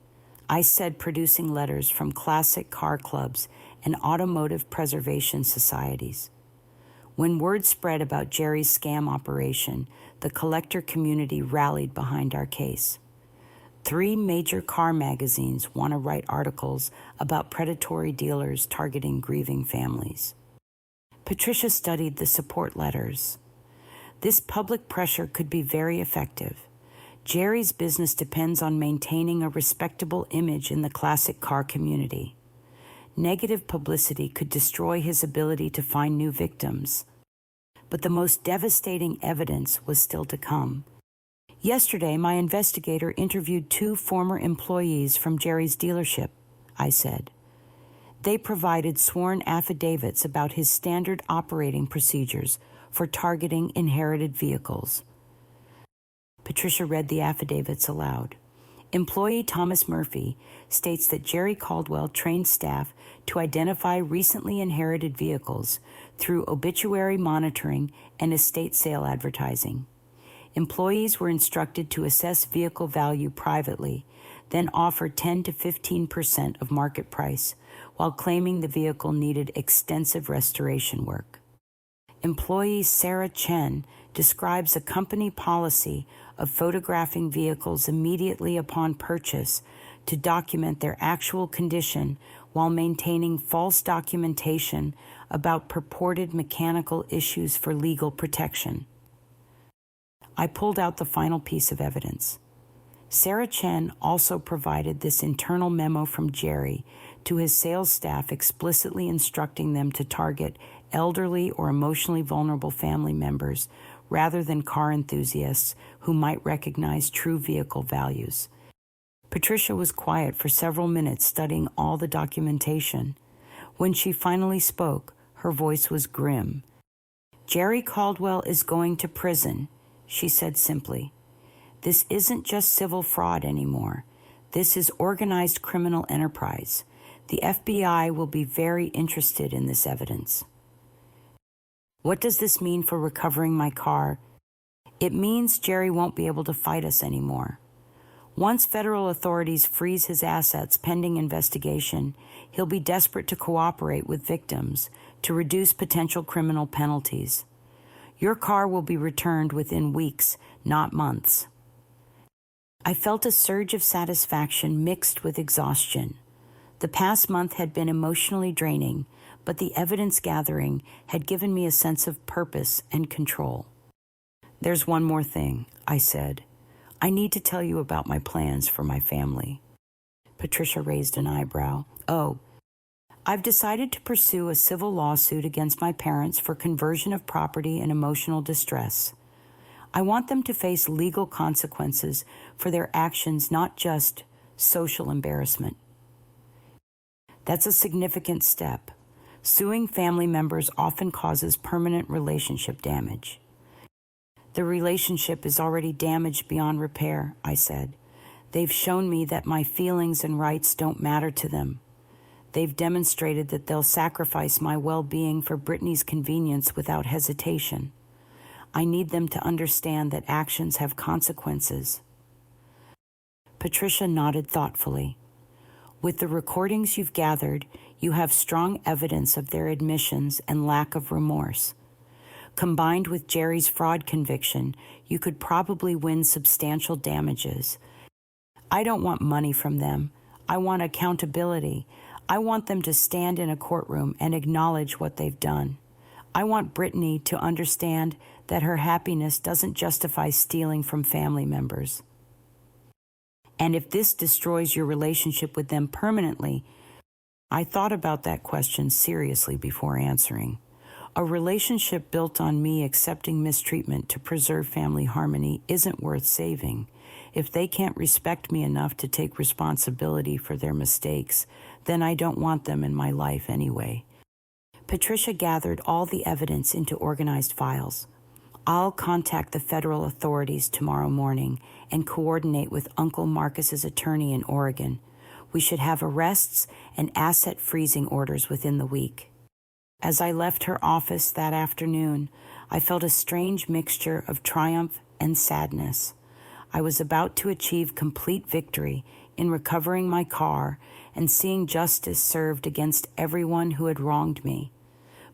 I said producing letters from classic car clubs and automotive preservation societies. When word spread about Jerry's scam operation, the collector community rallied behind our case. 3 major car magazines want to write articles about predatory dealers targeting grieving families. Patricia studied the support letters. This public pressure could be very effective. Jerry's business depends on maintaining a respectable image in the classic car community. Negative publicity could destroy his ability to find new victims. But the most devastating evidence was still to come. Yesterday, my investigator interviewed 2 former employees from Jerry's dealership, I said. They provided sworn affidavits about his standard operating procedures for targeting inherited vehicles. Patricia read the affidavits aloud. Employee Thomas Murphy states that Jerry Caldwell trained staff to identify recently inherited vehicles through obituary monitoring and estate sale advertising. Employees were instructed to assess vehicle value privately, then offer 10 to 15% of market price, while claiming the vehicle needed extensive restoration work. Employee Sarah Chen describes a company policy of photographing vehicles immediately upon purchase to document their actual condition while maintaining false documentation about purported mechanical issues for legal protection. I pulled out the final piece of evidence. Sarah Chen also provided this internal memo from Jerry to his sales staff explicitly instructing them to target elderly or emotionally vulnerable family members rather than car enthusiasts who might recognize true vehicle values. Patricia was quiet for several minutes studying all the documentation. When she finally spoke, her voice was grim. Jerry Caldwell is going to prison, she said simply. This isn't just civil fraud anymore. This is organized criminal enterprise. The FBI will be very interested in this evidence. What does this mean for recovering my car? It means Jerry won't be able to fight us anymore. Once federal authorities freeze his assets pending investigation, he'll be desperate to cooperate with victims to reduce potential criminal penalties. Your car will be returned within weeks, not months. I felt a surge of satisfaction mixed with exhaustion. The past month had been emotionally draining, but the evidence gathering had given me a sense of purpose and control. There's one more thing, I said. I need to tell you about my plans for my family. Patricia raised an eyebrow. Oh, I've decided to pursue a civil lawsuit against my parents for conversion of property and emotional distress. I want them to face legal consequences for their actions, not just social embarrassment. That's a significant step. Suing family members often causes permanent relationship damage. The relationship is already damaged beyond repair, I said. They've shown me that my feelings and rights don't matter to them. They've demonstrated that they'll sacrifice my well-being for Brittany's convenience without hesitation. I need them to understand that actions have consequences. Patricia nodded thoughtfully. With the recordings you've gathered, you have strong evidence of their admissions and lack of remorse. Combined with Jerry's fraud conviction, you could probably win substantial damages. I don't want money from them. I want accountability. I want them to stand in a courtroom and acknowledge what they've done. I want Brittany to understand that her happiness doesn't justify stealing from family members. And if this destroys your relationship with them permanently, I thought about that question seriously before answering. A relationship built on me accepting mistreatment to preserve family harmony isn't worth saving. If they can't respect me enough to take responsibility for their mistakes, then I don't want them in my life anyway. Patricia gathered all the evidence into organized files. I'll contact the federal authorities tomorrow morning and coordinate with Uncle Marcus's attorney in Oregon. We should have arrests and asset freezing orders within the week. As I left her office that afternoon, I felt a strange mixture of triumph and sadness. I was about to achieve complete victory in recovering my car and seeing justice served against everyone who had wronged me.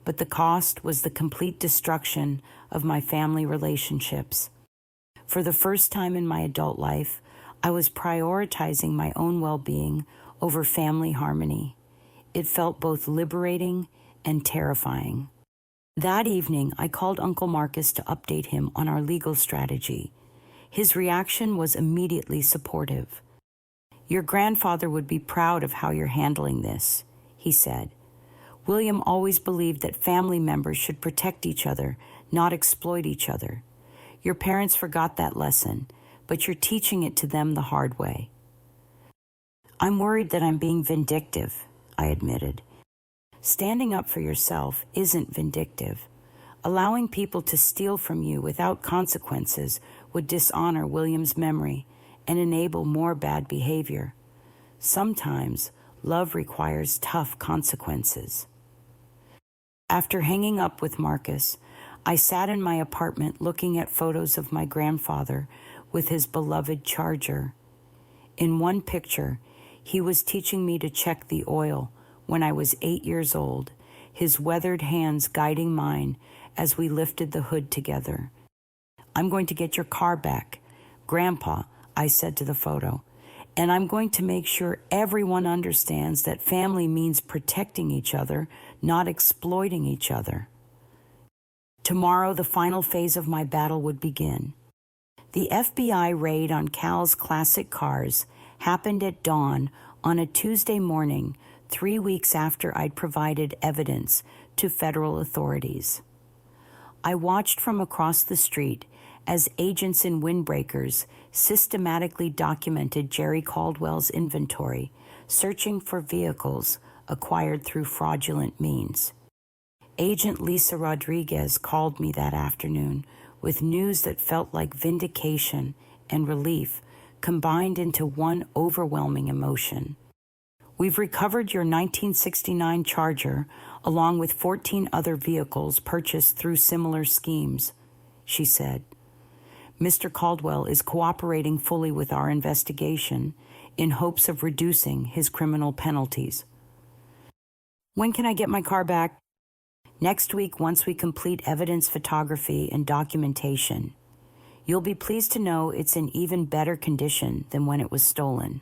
But the cost was the complete destruction of my family relationships. For the first time in my adult life, I was prioritizing my own well-being over family harmony. It felt both liberating and terrifying. That evening, I called Uncle Marcus to update him on our legal strategy. His reaction was immediately supportive. "Your grandfather would be proud of how you're handling this," he said. "William always believed that family members should protect each other, not exploit each other. Your parents forgot that lesson, but you're teaching it to them the hard way." "I'm worried that I'm being vindictive," I admitted. "Standing up for yourself isn't vindictive. Allowing people to steal from you without consequences would dishonor William's memory and enable more bad behavior. Sometimes love requires tough consequences." After hanging up with Marcus, I sat in my apartment looking at photos of my grandfather with his beloved Charger. In one picture, he was teaching me to check the oil when I was 8 years old, his weathered hands guiding mine as we lifted the hood together. "I'm going to get your car back, Grandpa," I said to the photo, "and I'm going to make sure everyone understands that family means protecting each other, not exploiting each other." Tomorrow, the final phase of my battle would begin. The FBI raid on Cal's classic cars happened at dawn on a Tuesday morning, 3 weeks after I'd provided evidence to federal authorities. I watched from across the street as agents in windbreakers systematically documented Jerry Caldwell's inventory, searching for vehicles acquired through fraudulent means. Agent Lisa Rodriguez called me that afternoon with news that felt like vindication and relief combined into one overwhelming emotion. "We've recovered your 1969 Charger along with 14 other vehicles purchased through similar schemes," she said. "Mr. Caldwell is cooperating fully with our investigation in hopes of reducing his criminal penalties." "When can I get my car back?" "Next week, once we complete evidence photography and documentation. You'll be pleased to know it's in even better condition than when it was stolen."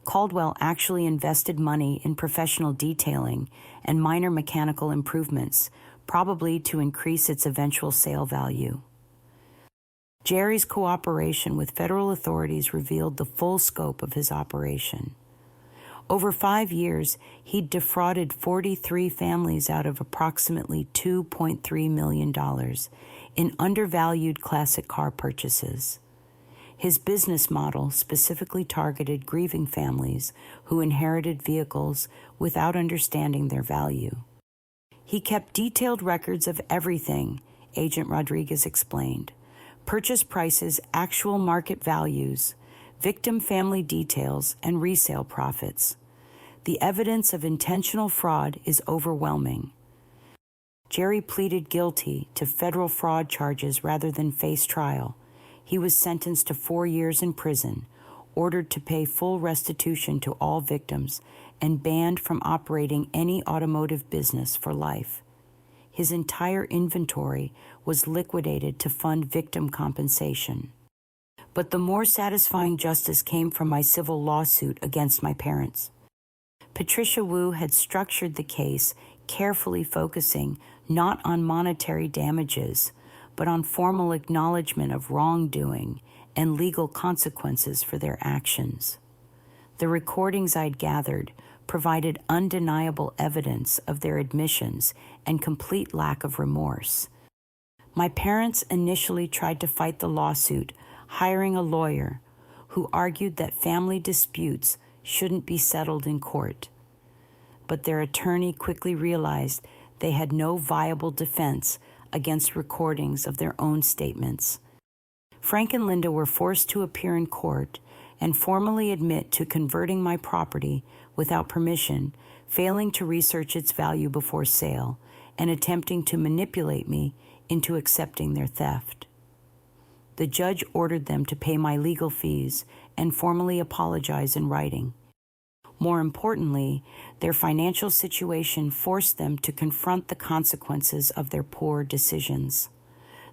Caldwell actually invested money in professional detailing and minor mechanical improvements, probably to increase its eventual sale value. Jerry's cooperation with federal authorities revealed the full scope of his operation. Over 5 years, he'd defrauded 43 families out of approximately $2.3 million in undervalued classic car purchases. His business model specifically targeted grieving families who inherited vehicles without understanding their value. He kept detailed records of everything, Agent Rodriguez explained: purchase prices, actual market values, victim family details, and resale profits. The evidence of intentional fraud is overwhelming. Jerry pleaded guilty to federal fraud charges rather than face trial. He was sentenced to 4 years in prison, ordered to pay full restitution to all victims, and banned from operating any automotive business for life. His entire inventory was liquidated to fund victim compensation. But the more satisfying justice came from my civil lawsuit against my parents. Patricia Wu had structured the case carefully, focusing not on monetary damages, but on formal acknowledgement of wrongdoing and legal consequences for their actions. The recordings I'd gathered, provided undeniable evidence of their admissions and complete lack of remorse. My parents initially tried to fight the lawsuit, hiring a lawyer who argued that family disputes shouldn't be settled in court. But their attorney quickly realized they had no viable defense against recordings of their own statements. Frank and Linda were forced to appear in court and formally admit to converting my property without permission, failing to research its value before sale, and attempting to manipulate me into accepting their theft. The judge ordered them to pay my legal fees and formally apologize in writing. More importantly, their financial situation forced them to confront the consequences of their poor decisions.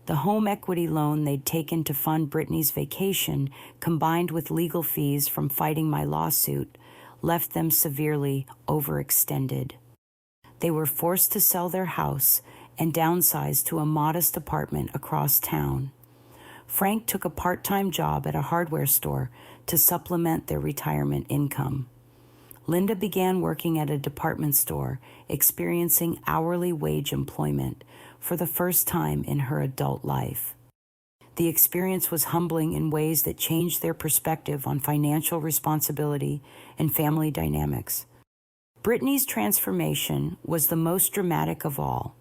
The home equity loan they'd taken to fund Brittany's vacation, combined with legal fees from fighting my lawsuit, left them severely overextended. They were forced to sell their house and downsize to a modest apartment across town. Frank took a part-time job at a hardware store to supplement their retirement income. Linda began working at a department store, experiencing hourly wage employment for the first time in her adult life. The experience was humbling in ways that changed their perspective on financial responsibility and family dynamics. Brittany's transformation was the most dramatic of all.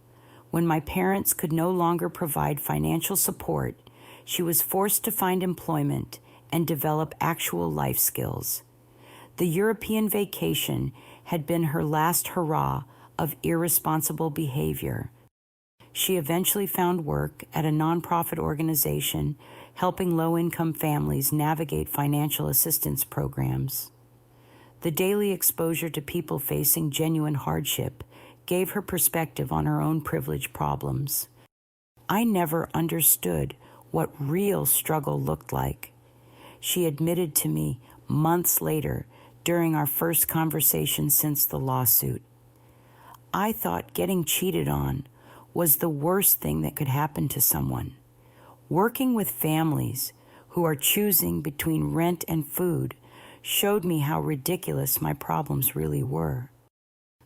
When my parents could no longer provide financial support, she was forced to find employment and develop actual life skills. The European vacation had been her last hurrah of irresponsible behavior. She eventually found work at a nonprofit organization helping low-income families navigate financial assistance programs. The daily exposure to people facing genuine hardship gave her perspective on her own privilege problems. I never understood what real struggle looked like. She admitted to me months later during our first conversation since the lawsuit. I thought getting cheated on was the worst thing that could happen to someone. Working with families who are choosing between rent and food showed me how ridiculous my problems really were.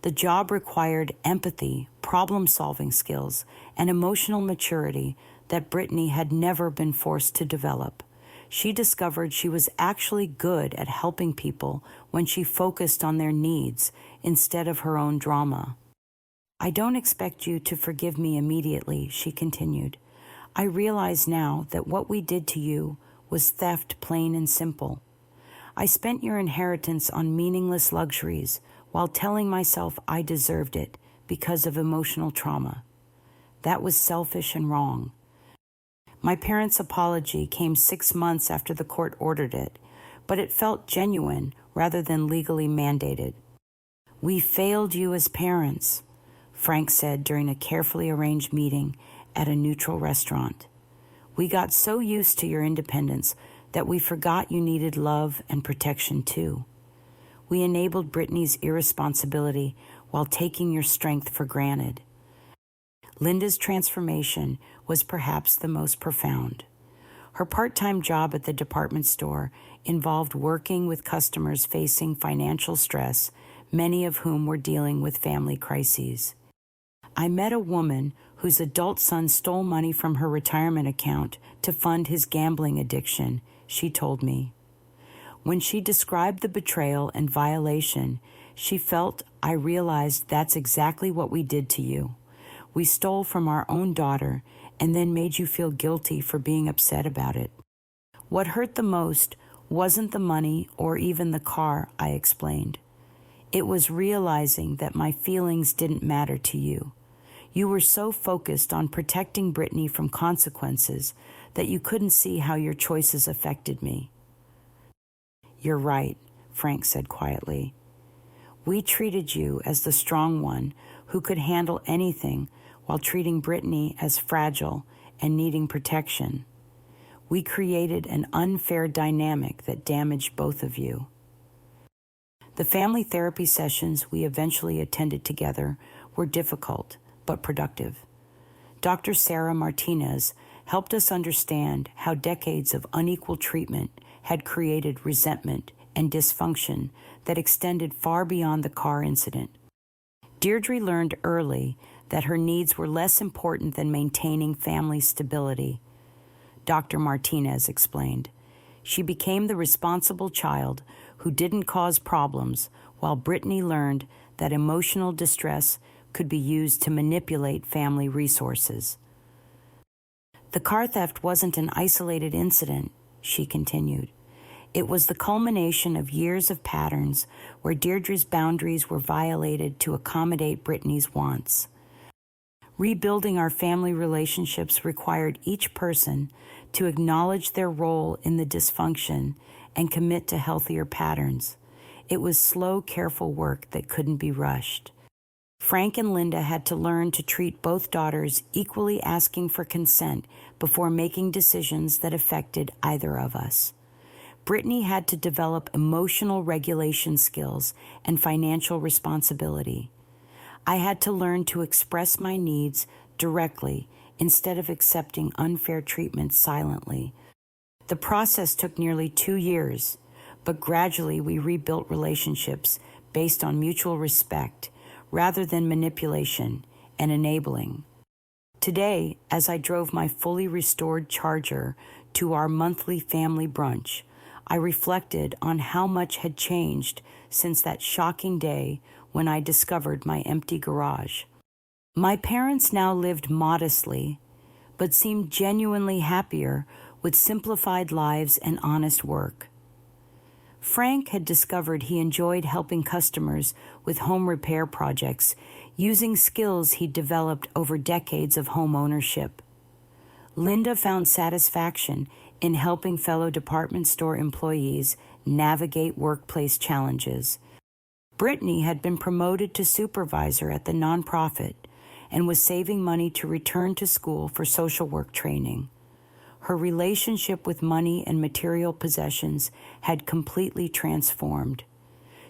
The job required empathy, problem-solving skills, and emotional maturity that Brittany had never been forced to develop. She discovered she was actually good at helping people when she focused on their needs instead of her own drama. I don't expect you to forgive me immediately, she continued. I realize now that what we did to you was theft, plain and simple. I spent your inheritance on meaningless luxuries while telling myself I deserved it because of emotional trauma. That was selfish and wrong. My parents' apology came 6 months after the court ordered it, but it felt genuine rather than legally mandated. We failed you as parents, Frank said during a carefully arranged meeting at a neutral restaurant. We got so used to your independence that we forgot you needed love and protection too. We enabled Brittany's irresponsibility while taking your strength for granted. Linda's transformation was perhaps the most profound. Her part-time job at the department store involved working with customers facing financial stress, many of whom were dealing with family crises. I met a woman whose adult son stole money from her retirement account to fund his gambling addiction, she told me. When she described the betrayal and violation, she felt I realized that's exactly what we did to you. We stole from our own daughter and then made you feel guilty for being upset about it. What hurt the most wasn't the money or even the car, I explained. It was realizing that my feelings didn't matter to you. You were so focused on protecting Brittany from consequences that you couldn't see how your choices affected me. You're right, Frank said quietly. We treated you as the strong one who could handle anything while treating Brittany as fragile and needing protection. We created an unfair dynamic that damaged both of you. The family therapy sessions we eventually attended together were difficult but productive. Dr. Sarah Martinez helped us understand how decades of unequal treatment had created resentment and dysfunction that extended far beyond the car incident. Deirdre learned early that her needs were less important than maintaining family stability. Dr. Martinez explained. She became the responsible child who didn't cause problems, while Brittany learned that emotional distress could be used to manipulate family resources. The car theft wasn't an isolated incident, she continued. It was the culmination of years of patterns where Deirdre's boundaries were violated to accommodate Brittany's wants. Rebuilding our family relationships required each person to acknowledge their role in the dysfunction and commit to healthier patterns. It was slow, careful work that couldn't be rushed. Frank and Linda had to learn to treat both daughters equally, asking for consent before making decisions that affected either of us. Brittany had to develop emotional regulation skills and financial responsibility. I had to learn to express my needs directly instead of accepting unfair treatment silently. The process took nearly 2 years, but gradually we rebuilt relationships based on mutual respect rather than manipulation and enabling. Today, as I drove my fully restored Charger to our monthly family brunch, I reflected on how much had changed since that shocking day when I discovered my empty garage. My parents now lived modestly, but seemed genuinely happier with simplified lives and honest work. Frank had discovered he enjoyed helping customers with home repair projects, using skills he'd developed over decades of home ownership. Linda found satisfaction in helping fellow department store employees navigate workplace challenges. Brittany had been promoted to supervisor at the nonprofit and was saving money to return to school for social work training. Her relationship with money and material possessions had completely transformed.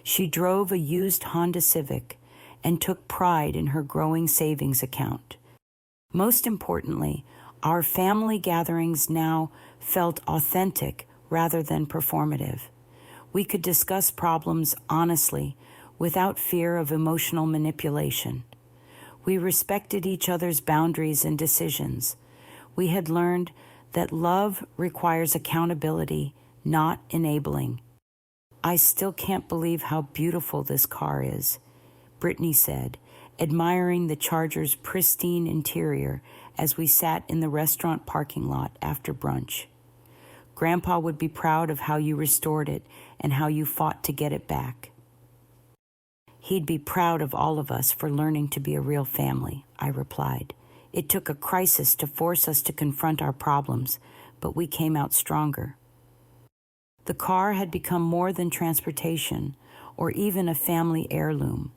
She drove a used Honda Civic and took pride in her growing savings account. Most importantly, our family gatherings now felt authentic rather than performative. We could discuss problems honestly without fear of emotional manipulation. We respected each other's boundaries and decisions. We had learned that love requires accountability, not enabling. I still can't believe how beautiful this car is, Brittany said, admiring the Charger's pristine interior as we sat in the restaurant parking lot after brunch. Grandpa would be proud of how you restored it and how you fought to get it back. He'd be proud of all of us for learning to be a real family, I replied. It took a crisis to force us to confront our problems, but we came out stronger. The car had become more than transportation or even a family heirloom.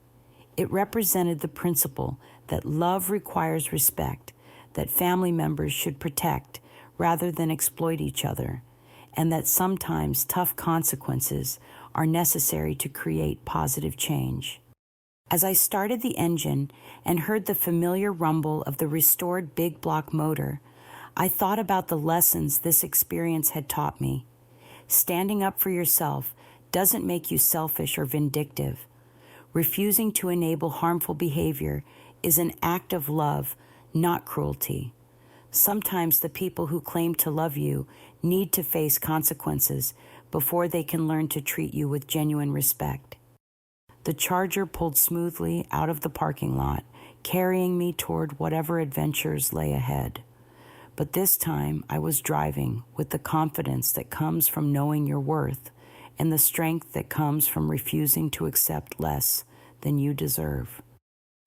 It represented the principle that love requires respect, that family members should protect rather than exploit each other, and that sometimes tough consequences are necessary to create positive change. As I started the engine and heard the familiar rumble of the restored big block motor, I thought about the lessons this experience had taught me. Standing up for yourself doesn't make you selfish or vindictive. Refusing to enable harmful behavior is an act of love, not cruelty. Sometimes the people who claim to love you need to face consequences before they can learn to treat you with genuine respect. The Charger pulled smoothly out of the parking lot, carrying me toward whatever adventures lay ahead. But this time I was driving with the confidence that comes from knowing your worth and the strength that comes from refusing to accept less than you deserve.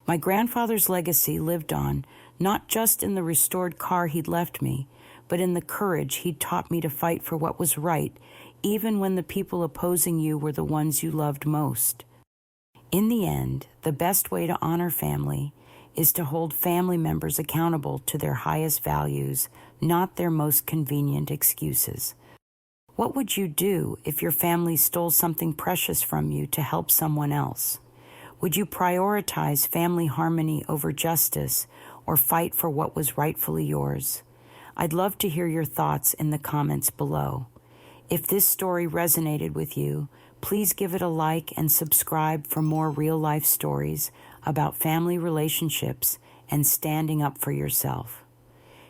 My grandfather's legacy lived on, not just in the restored car he'd left me, but in the courage he'd taught me to fight for what was right, even when the people opposing you were the ones you loved most. In the end, the best way to honor family is to hold family members accountable to their highest values, not their most convenient excuses. What would you do if your family stole something precious from you to help someone else? Would you prioritize family harmony over justice or fight for what was rightfully yours? I'd love to hear your thoughts in the comments below. If this story resonated with you, Please give it a like and subscribe for more real-life stories about family relationships and standing up for yourself.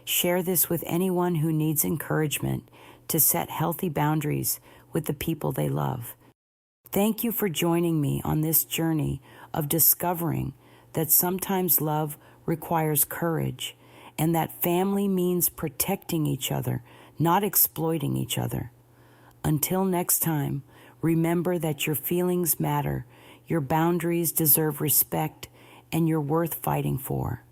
Share this with anyone who needs encouragement to set healthy boundaries with the people they love. Thank you for joining me on this journey of discovering that sometimes love requires courage and that family means protecting each other, not exploiting each other. Until next time, remember that your feelings matter, your boundaries deserve respect, and you're worth fighting for.